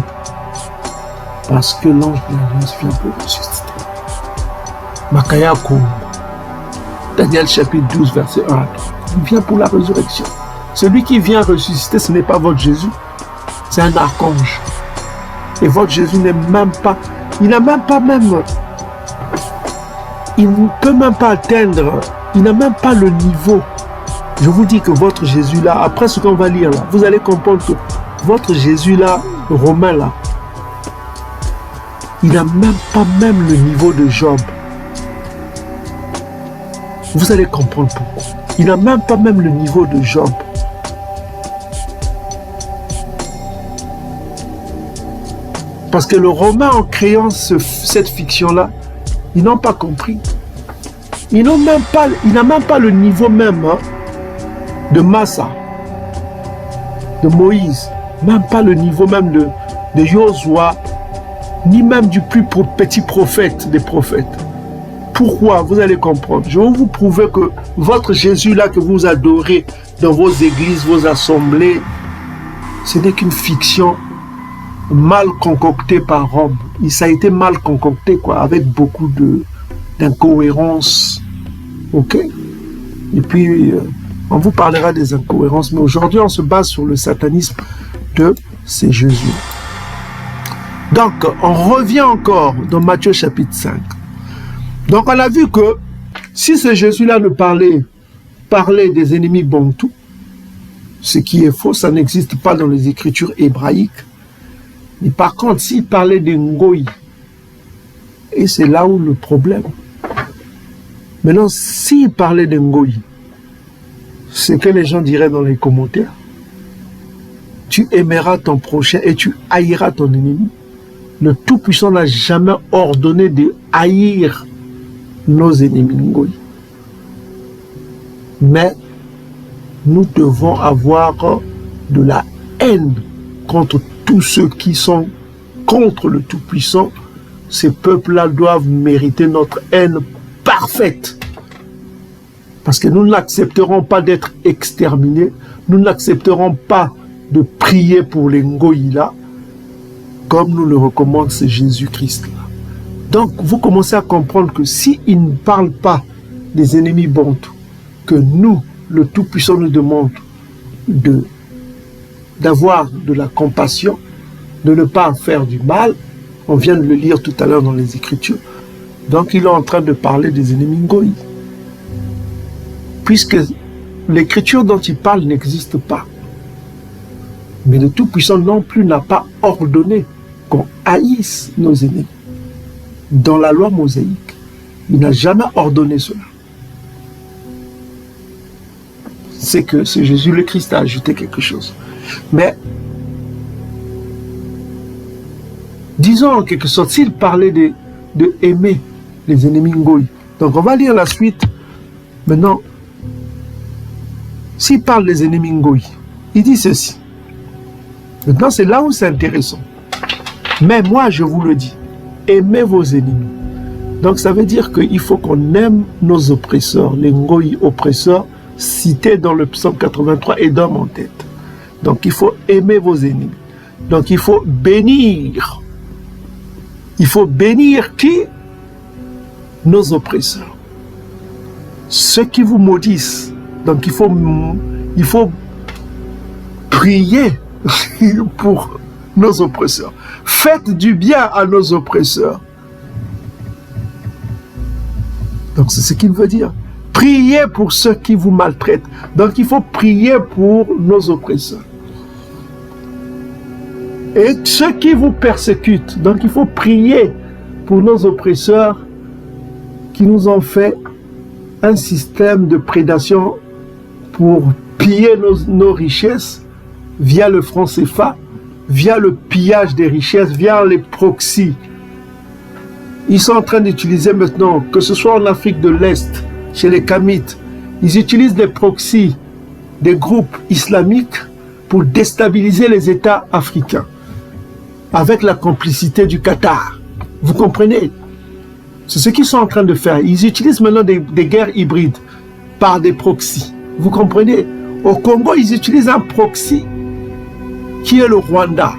Parce que l'ange de l'Alliance vient pour ressusciter. Makaya Kumba. Daniel chapitre 12, verset 1 à 3. Il vient pour la résurrection. Celui qui vient ressusciter, ce n'est pas votre Jésus. C'est un archange. Et votre Jésus n'est même pas... Il n'a même pas même... Il ne peut même pas atteindre... Il n'a même pas le niveau. Je vous dis que votre Jésus là, après ce qu'on va lire là, vous allez comprendre que votre Jésus là, Romain là, il n'a même pas même le niveau de Job. Vous allez comprendre pourquoi. Il n'a même pas même le niveau de Job. Parce que le Romain, en créant cette fiction-là, ils n'ont pas compris. Il n'a même pas le niveau même hein, de Massa, de Moïse, même pas le niveau même de Josué, ni même du plus petit prophète des prophètes. Pourquoi? Vous allez comprendre. Je vais vous prouver que votre Jésus-là que vous adorez dans vos églises, vos assemblées, ce n'est qu'une fiction mal concoctée par Rome. Ça a été mal concocté, quoi, avec beaucoup d'incohérences. Ok? Et puis, on vous parlera des incohérences, mais aujourd'hui, on se base sur le satanisme de ces Jésus. Donc, on revient encore dans Matthieu chapitre 5. Donc, on a vu que si ce Jésus-là ne parlait des ennemis bantous, ce qui est faux, ça n'existe pas dans les écritures hébraïques. Mais par contre, s'il parlait des Ngoï, et c'est là où le problème. Maintenant, s'il parlait des Ngoï, ce que les gens diraient dans les commentaires, tu aimeras ton prochain et tu haïras ton ennemi. Le Tout-Puissant n'a jamais ordonné de haïr nos ennemis Ngoï. Mais nous devons avoir de la haine contre tous ceux qui sont contre le Tout-Puissant. Ces peuples-là doivent mériter notre haine parfaite. Parce que nous n'accepterons pas d'être exterminés. Nous n'accepterons pas de prier pour les Ngoï-là, comme nous le recommande ce Jésus-Christ-là. Donc, vous commencez à comprendre que s'il ne parle pas des ennemis bantous, que nous, le Tout-Puissant nous demande d'avoir de la compassion, de ne pas faire du mal. On vient de le lire tout à l'heure dans les Écritures. Donc, il est en train de parler des ennemis Ngoï. Puisque l'Écriture dont il parle n'existe pas. Mais le Tout-Puissant non plus n'a pas ordonné qu'on haïsse nos ennemis. Dans la loi mosaïque, il n'a jamais ordonné cela. C'est que ce Jésus le Christ a ajouté quelque chose. Mais, disons en quelque sorte, s'il parlait de aimer les ennemis Ngoï. Donc on va lire la suite. Maintenant, s'il parle des ennemis Ngoï, il dit ceci. Maintenant, c'est là où c'est intéressant. Mais moi, je vous le dis, aimez vos ennemis. Donc ça veut dire qu'il faut qu'on aime nos oppresseurs, les Ngoï oppresseurs, cités dans le psaume 83 et dans mon tête. Donc il faut aimer vos ennemis. Donc il faut bénir. Il faut bénir qui? Nos oppresseurs. Ceux qui vous maudissent. Donc il faut prier pour nos oppresseurs. Faites du bien à nos oppresseurs. Donc c'est ce qu'il veut dire. Priez pour ceux qui vous maltraitent. Donc il faut prier pour nos oppresseurs. Et ceux qui vous persécutent. Donc il faut prier pour nos oppresseurs qui nous ont fait un système de prédation pour piller nos richesses via le franc CFA, via le pillage des richesses, via les proxys. Ils sont en train d'utiliser maintenant, que ce soit en Afrique de l'Est, chez les Kamites, ils utilisent des proxys, des groupes islamiques pour déstabiliser les États africains, avec la complicité du Qatar. Vous comprenez? C'est ce qu'ils sont en train de faire. Ils utilisent maintenant des guerres hybrides par des proxys. Vous comprenez? Au Congo, ils utilisent un proxy qui est le Rwanda,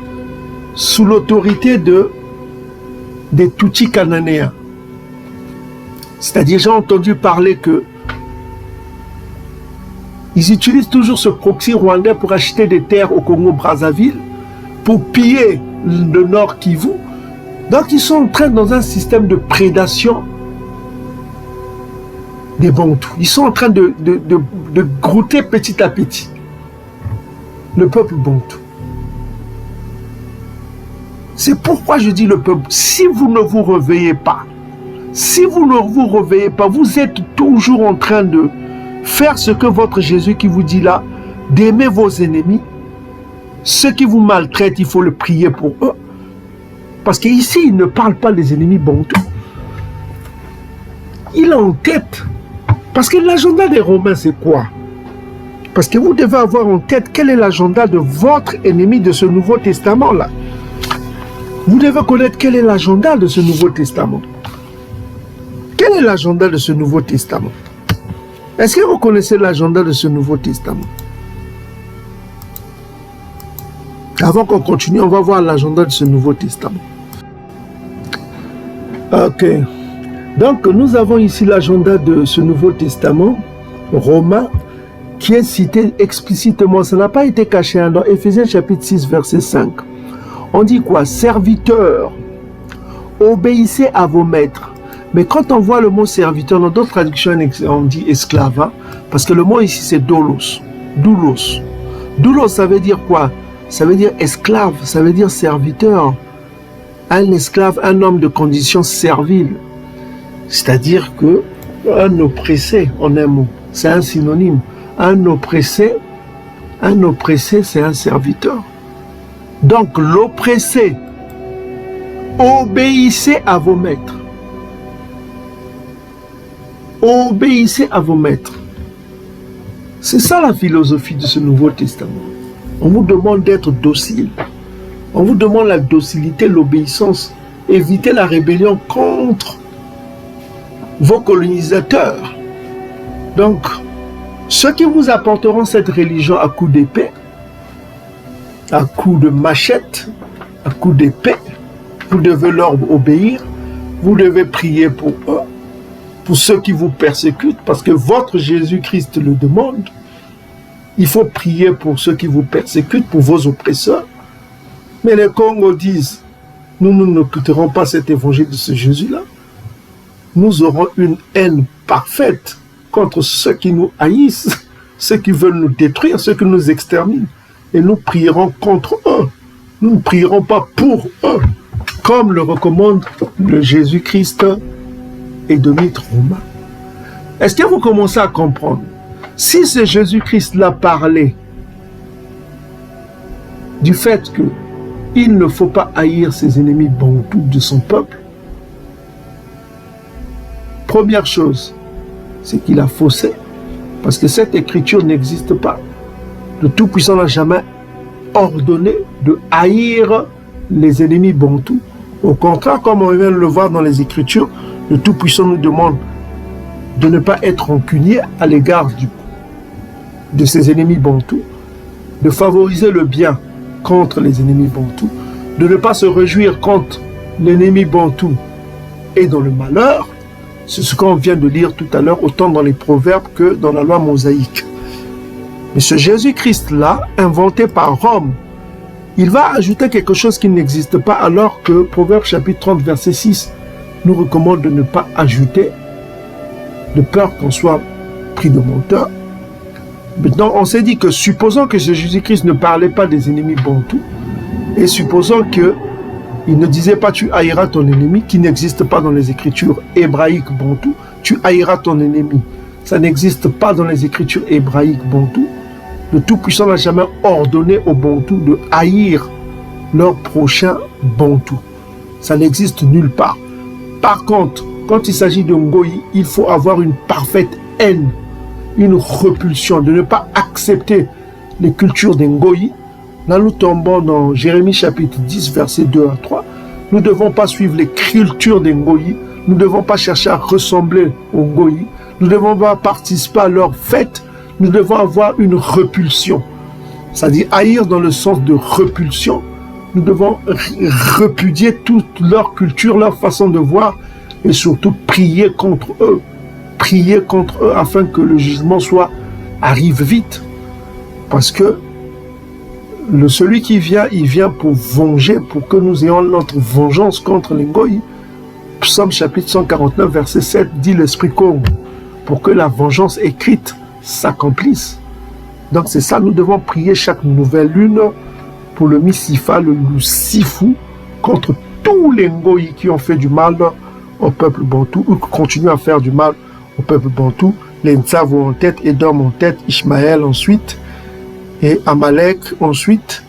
sous l'autorité des Tutsis cananéens. C'est-à-dire, j'ai entendu parler que ils utilisent toujours ce proxy rwandais pour acheter des terres au Congo-Brazzaville, pour piller le Nord Kivu. Donc, ils sont en train dans un système de prédation des Bantous. Ils sont en train de grouter petit à petit le peuple Bantou. C'est pourquoi je dis le peuple, si vous ne vous réveillez pas, vous êtes toujours en train de faire ce que votre Jésus qui vous dit là, d'aimer vos ennemis, ceux qui vous maltraitent, il faut le prier pour eux. Parce qu'ici, il ne parle pas des ennemis bantous. Il a en tête. Parce que l'agenda des Romains, c'est quoi? Parce que vous devez avoir en tête quel est l'agenda de votre ennemi de ce Nouveau Testament-là. Vous devez connaître quel est l'agenda de ce Nouveau Testament. Quel est l'agenda de ce Nouveau Testament? Est-ce que vous connaissez l'agenda de ce Nouveau Testament? Avant qu'on continue, on va voir l'agenda de ce Nouveau Testament. Ok. Donc, nous avons ici l'agenda de ce Nouveau Testament, Romains, qui est cité explicitement. Ça n'a pas été caché dans Éphésiens chapitre 6, verset 5. On dit quoi? Serviteurs, obéissez à vos maîtres. Mais quand on voit le mot serviteur, dans d'autres traductions, on dit esclave, hein, parce que le mot ici, c'est doulos. Doulos. Doulos, ça veut dire quoi? Ça veut dire esclave, ça veut dire serviteur. Un esclave, un homme de condition servile. C'est-à-dire que un oppressé, en un mot, c'est un synonyme. Un oppressé, c'est un serviteur. Donc, l'oppressé, obéissez à vos maîtres. Obéissez à vos maîtres. C'est ça la philosophie de ce Nouveau Testament. On vous demande d'être docile. On vous demande la docilité, l'obéissance. Évitez la rébellion contre vos colonisateurs. Donc, ceux qui vous apporteront cette religion à coups d'épée, à coups de machette, à coups d'épée, vous devez leur obéir, vous devez prier pour eux, pour ceux qui vous persécutent, parce que votre Jésus-Christ le demande. Il faut prier pour ceux qui vous persécutent, pour vos oppresseurs. Mais les Congos disent, nous n'écouterons pas cet évangile de ce Jésus-là. Nous aurons une haine parfaite contre ceux qui nous haïssent, ceux qui veulent nous détruire, ceux qui nous exterminent. Et nous prierons contre eux. Nous ne prierons pas pour eux, comme le recommande le Jésus-Christ édomite romain. Est-ce que vous commencez à comprendre? Si ce Jésus-Christ-là parlait du fait qu'il ne faut pas haïr ses ennemis bantous de son peuple, première chose, c'est qu'il a faussé, parce que cette écriture n'existe pas. Le Tout-Puissant n'a jamais ordonné de haïr les ennemis bantous. Au contraire, comme on vient de le voir dans les Écritures, le Tout-Puissant nous demande de ne pas être rancunier à l'égard de ses ennemis bantous, de favoriser le bien contre les ennemis bantous, de ne pas se réjouir quand l'ennemi bantou est dans le malheur. C'est ce qu'on vient de lire tout à l'heure, autant dans les proverbes que dans la loi mosaïque. Mais ce Jésus-Christ-là, inventé par Rome, il va ajouter quelque chose qui n'existe pas, alors que Proverbe chapitre 30, verset 6 nous recommande de ne pas ajouter, de peur qu'on soit pris de menteur. Maintenant, on s'est dit que supposons que ce Jésus-Christ ne parlait pas des ennemis bantous, et supposons qu'il ne disait pas tu haïras ton ennemi, qui n'existe pas dans les écritures hébraïques bantous, tu haïras ton ennemi. Ça n'existe pas dans les écritures hébraïques bantous. Le Tout-Puissant n'a jamais ordonné aux bantous de haïr leur prochain bantou. Ça n'existe nulle part. Par contre, quand il s'agit de Ngoyi, il faut avoir une parfaite haine, une repulsion, de ne pas accepter les cultures des Ngoyi. Là, nous tombons dans Jérémie chapitre 10, versets 2 à 3. Nous ne devons pas suivre les cultures des Ngoyi. Nous ne devons pas chercher à ressembler aux Ngoyi. Nous ne devons pas participer à leurs fêtes. Nous devons avoir une repulsion. C'est-à-dire haïr dans le sens de repulsion. Nous devons repudier toute leur culture, leur façon de voir, et surtout prier contre eux. Prier contre eux afin que le jugement arrive vite. Parce que celui qui vient, il vient pour venger, pour que nous ayons notre vengeance contre les Ngoyi. Psaume chapitre 149, verset 7 dit l'Esprit Congo, pour que la vengeance écrite s'accomplisse. Donc c'est ça, nous devons prier chaque nouvelle lune pour le Misifa, le Lucifu, contre tous les Ngoyi qui ont fait du mal au peuple bantou, ou qui continuent à faire du mal au peuple bantou. Les Ntsavo en tête, Edom en tête, Ishmaël ensuite, et Amalek ensuite,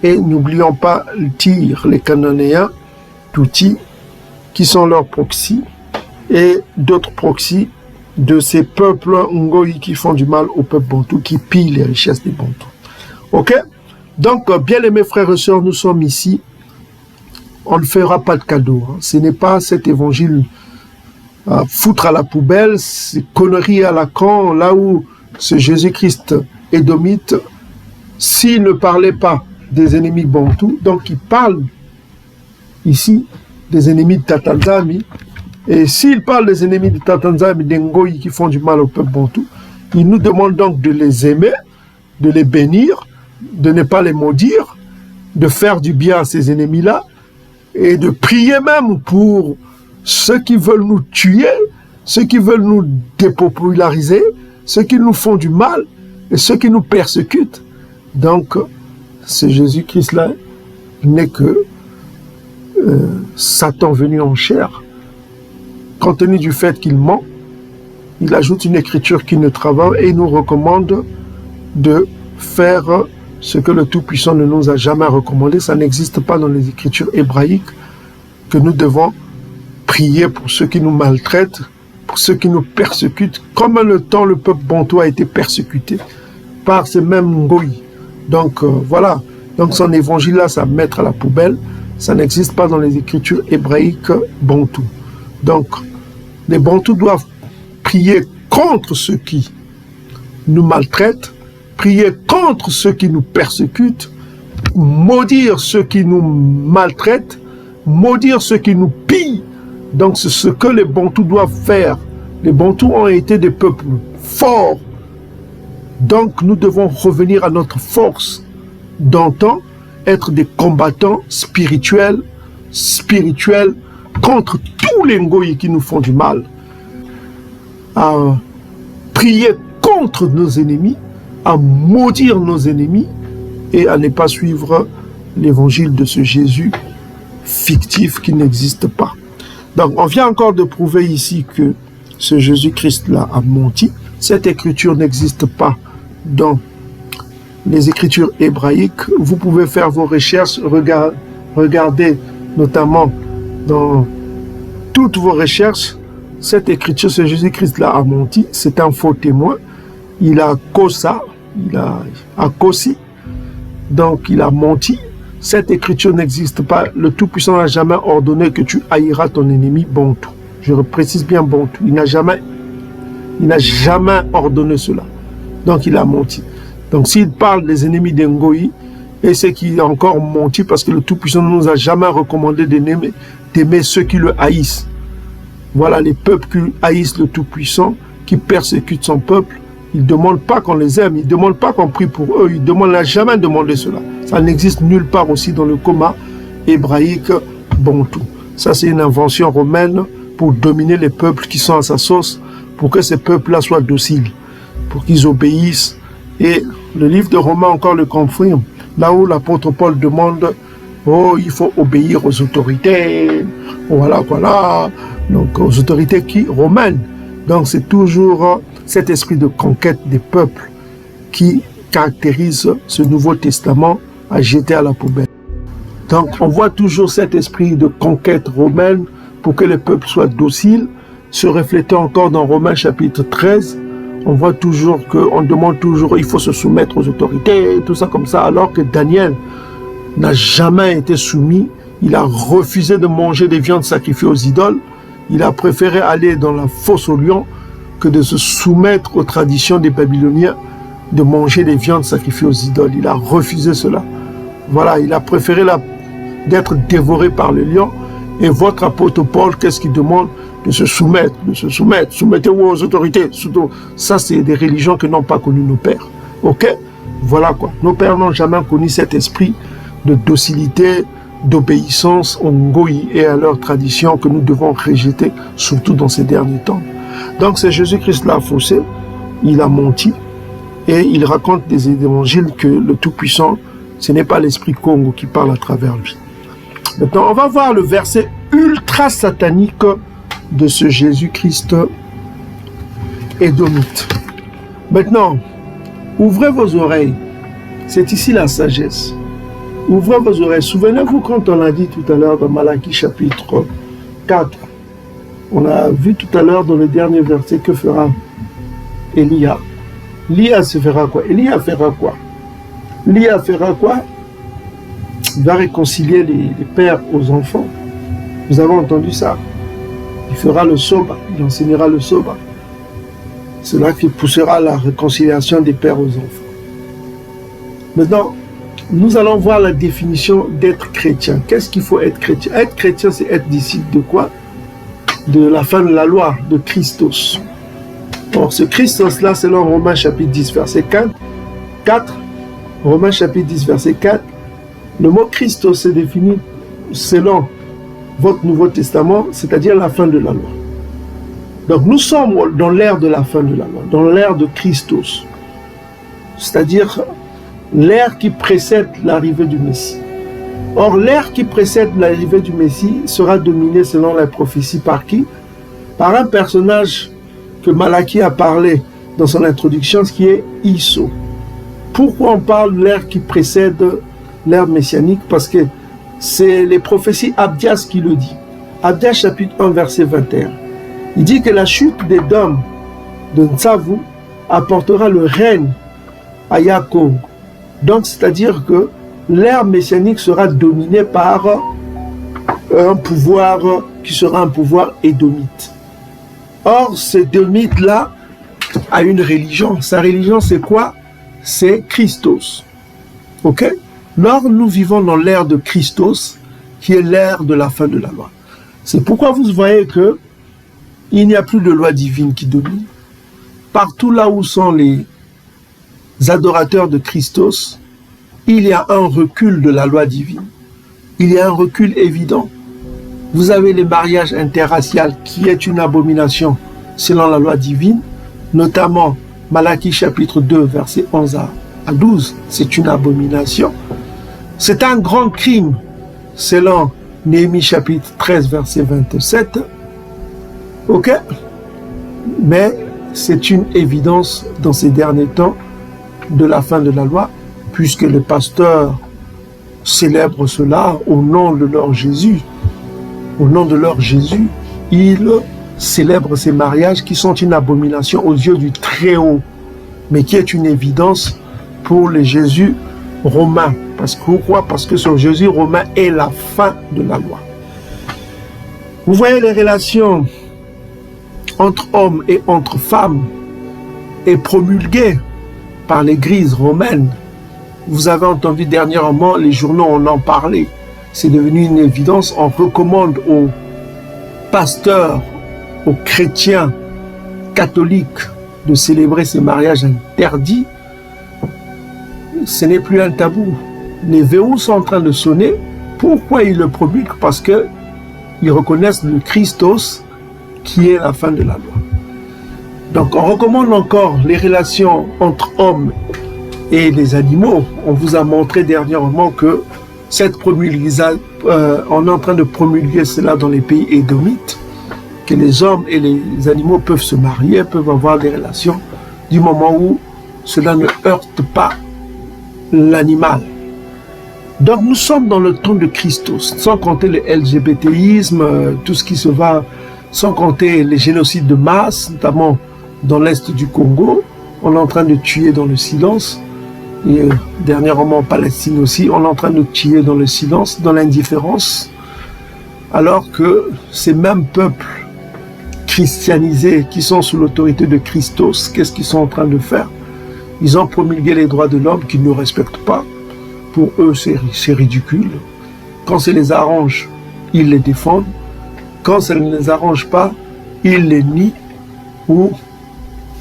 et n'oublions pas le Tyr, les Cananéens, Touti, qui sont leurs proxys, et d'autres proxys de ces peuples Ngoyi qui font du mal au peuple bantou, qui pillent les richesses des bantous. Ok? Donc, bien aimés frères et sœurs, nous sommes ici. On ne fera pas de cadeau. Hein. Ce n'est pas cet évangile foutre à la poubelle, ces conneries à la con, là où ce Jésus-Christ édomite, s'il ne parlait pas des ennemis bantous, donc il parle ici des ennemis de Tatanzami, Et s'il parle des ennemis de Tatanzam et d'Ngoyi qui font du mal au peuple bantou, il nous demande donc de les aimer, de les bénir, de ne pas les maudire, de faire du bien à ces ennemis-là, et de prier même pour ceux qui veulent nous tuer, ceux qui veulent nous dépopulariser, ceux qui nous font du mal, et ceux qui nous persécutent. Donc, ce Jésus-Christ-là n'est que Satan venu en chair. Compte tenu du fait qu'il ment, il ajoute une écriture qui ne travaille et il nous recommande de faire ce que le Tout-Puissant ne nous a jamais recommandé. Ça n'existe pas dans les écritures hébraïques que nous devons prier pour ceux qui nous maltraitent, pour ceux qui nous persécutent, comme en le temps le peuple bantou a été persécuté par ces mêmes Ngoyi. Donc voilà, donc son évangile-là, ça mettre à la poubelle, ça n'existe pas dans les écritures hébraïques bantou. Donc les bantous doivent prier contre ceux qui nous maltraitent, prier contre ceux qui nous persécutent, maudire ceux qui nous maltraitent, maudire ceux qui nous pillent. Donc c'est ce que les bantous doivent faire. Les bantous ont été des peuples forts. Donc nous devons revenir à notre force d'antan, être des combattants spirituels contre tous les Ngoyi qui nous font du mal, à prier contre nos ennemis, à maudire nos ennemis et à ne pas suivre l'évangile de ce Jésus fictif qui n'existe pas. Donc on vient encore de prouver ici que ce Jésus-Christ-là a menti. Cette écriture n'existe pas dans les écritures hébraïques. Vous pouvez faire vos recherches, regardez notamment dans toutes vos recherches, cette écriture, ce Jésus-Christ-là a menti, c'est un faux témoin. Il a cossi, donc il a menti. Cette écriture n'existe pas. Le Tout-Puissant n'a jamais ordonné que tu haïras ton ennemi bantou. Je précise bien bantou. Il n'a jamais ordonné cela. Donc il a menti. Donc s'il parle des ennemis d'Ngoyi, et c'est qu'il a encore menti parce que le Tout-Puissant ne nous a jamais recommandé d'aimer ceux qui le haïssent. Voilà, les peuples qui haïssent le Tout-Puissant, qui persécutent son peuple, ils ne demandent pas qu'on les aime, ils ne demandent pas qu'on prie pour eux, il n'a jamais demandé cela. Ça n'existe nulle part aussi dans le coma hébraïque bantou. Ça, c'est une invention romaine pour dominer les peuples qui sont à sa sauce, pour que ces peuples-là soient dociles, pour qu'ils obéissent. Et le livre de Romains encore le confirme, là où l'apôtre Paul demande « Oh, il faut obéir aux autorités, voilà, donc aux autorités romaines. » Donc c'est toujours cet esprit de conquête des peuples qui caractérise ce Nouveau Testament à jeter à la poubelle. Donc on voit toujours cet esprit de conquête romaine pour que les peuples soient dociles, se refléter encore dans Romains chapitre 13. On voit toujours qu'on demande toujours il faut se soumettre aux autorités, tout ça comme ça, alors que Daniel n'a jamais été soumis. Il a refusé de manger des viandes sacrifiées aux idoles. Il a préféré aller dans la fosse aux lions que de se soumettre aux traditions des Babyloniens, de manger des viandes sacrifiées aux idoles. Il a refusé cela. Voilà, il a préféré d'être dévoré par le lion. Et votre apôtre Paul, qu'est-ce qu'il demande? De se soumettre, soumettez-vous aux autorités. Ça, c'est des religions que n'ont pas connu nos pères. Ok? Voilà quoi. Nos pères n'ont jamais connu cet esprit de docilité, d'obéissance aux Ngoyi et à leurs traditions que nous devons rejeter, surtout dans ces derniers temps. Donc c'est Jésus-Christ l'a faussé, il a menti, et il raconte des évangiles que le Tout-Puissant, ce n'est pas l'esprit Congo qui parle à travers lui. Maintenant, on va voir le verset ultra satanique de ce Jésus-Christ édomite. Maintenant, ouvrez vos oreilles. C'est ici la sagesse. Ouvrez vos oreilles. Souvenez-vous quand on l'a dit tout à l'heure dans Malachie chapitre 4. On a vu tout à l'heure dans le dernier verset que fera Élia. Élia se fera quoi? Élia fera quoi? Élia fera quoi? Il va réconcilier les pères aux enfants. Vous avez entendu ça? Il fera le soba, il enseignera le soba. C'est là qu'il poussera la réconciliation des pères aux enfants. Maintenant, nous allons voir la définition d'être chrétien. Qu'est-ce qu'il faut être chrétien? Être chrétien, c'est être disciple de quoi? de la fin de la loi, de Christos. Or, ce Christos-là, selon Romains chapitre 10, verset 4, Romains chapitre 10, verset 4, le mot Christos est défini selon votre Nouveau Testament, c'est-à-dire la fin de la loi. Donc nous sommes dans l'ère de la fin de la loi, dans l'ère de Christos, c'est-à-dire l'ère qui précède l'arrivée du Messie. Or, l'ère qui précède l'arrivée du Messie sera dominée selon la prophétie par qui? Par un personnage que Malachie a parlé dans son introduction, ce qui est Isso. Pourquoi on parle de l'ère qui précède l'ère messianique? Parce que c'est les prophéties Abdias qui le dit. Abdias chapitre 1 verset 21. Il dit que la chute des dômes de Ntsavu apportera le règne à Yaakov. Donc c'est-à-dire que l'ère messianique sera dominée par un pouvoir qui sera un pouvoir édomite. Or, ce édomite-là a une religion. Sa religion, c'est quoi? C'est Christos. Ok? Or, nous vivons dans l'ère de Christos, qui est l'ère de la fin de la loi. C'est pourquoi vous voyez que il n'y a plus de loi divine qui domine. Partout là où sont les adorateurs de Christos, il y a un recul de la loi divine. Il y a un recul évident. Vous avez les mariages interraciaux qui est une abomination selon la loi divine, notamment Malachie chapitre 2, verset 11 à 12, c'est une abomination. C'est un grand crime selon Néhémie chapitre 13, verset 27. Ok? Mais c'est une évidence dans ces derniers temps de la fin de la loi, puisque les pasteurs célèbrent cela au nom de leur Jésus. Au nom de leur Jésus, ils célèbrent ces mariages qui sont une abomination aux yeux du Très-Haut, mais qui est une évidence pour les Jésus romains. Pourquoi? Parce que ce Jésus romain est la fin de la loi. Vous voyez les relations entre hommes et entre femmes est promulguée par l'Église romaine. Vous avez entendu dernièrement, les journaux en ont parlé. C'est devenu une évidence. On recommande aux pasteurs, aux chrétiens catholiques de célébrer ces mariages interdits. Ce n'est plus un tabou. Les verrous sont en train de sonner. Pourquoi ils le promulguent? Parce qu'ils reconnaissent le Christos qui est la fin de la loi. Donc on recommande encore les relations entre hommes et les animaux. On vous a montré dernièrement que cette promulgation, on est en train de promulguer cela dans les pays édomites, que les hommes et les animaux peuvent se marier, peuvent avoir des relations, du moment où cela ne heurte pas l'animal. Donc nous sommes dans le temps de Christos, sans compter le LGBTisme, tout ce qui se va, sans compter les génocides de masse, notamment dans l'est du Congo. On est en train de tuer dans le silence. Et dernièrement en Palestine aussi, on est en train de tuer dans le silence, dans l'indifférence, alors que ces mêmes peuples christianisés qui sont sous l'autorité de Christos, qu'est-ce qu'ils sont en train de faire? Ils ont promulgué les droits de l'homme qu'ils ne respectent pas. Pour eux, c'est ridicule. Quand ça les arrange, ils les défendent. Quand ça ne les arrange pas, ils les nient ou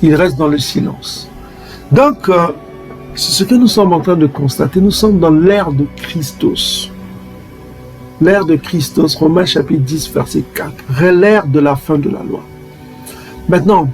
ils restent dans le silence. Donc, c'est ce que nous sommes en train de constater. Nous sommes dans l'ère de Christos. L'ère de Christos, Romains chapitre 10, verset 4. L'ère de la fin de la loi. Maintenant,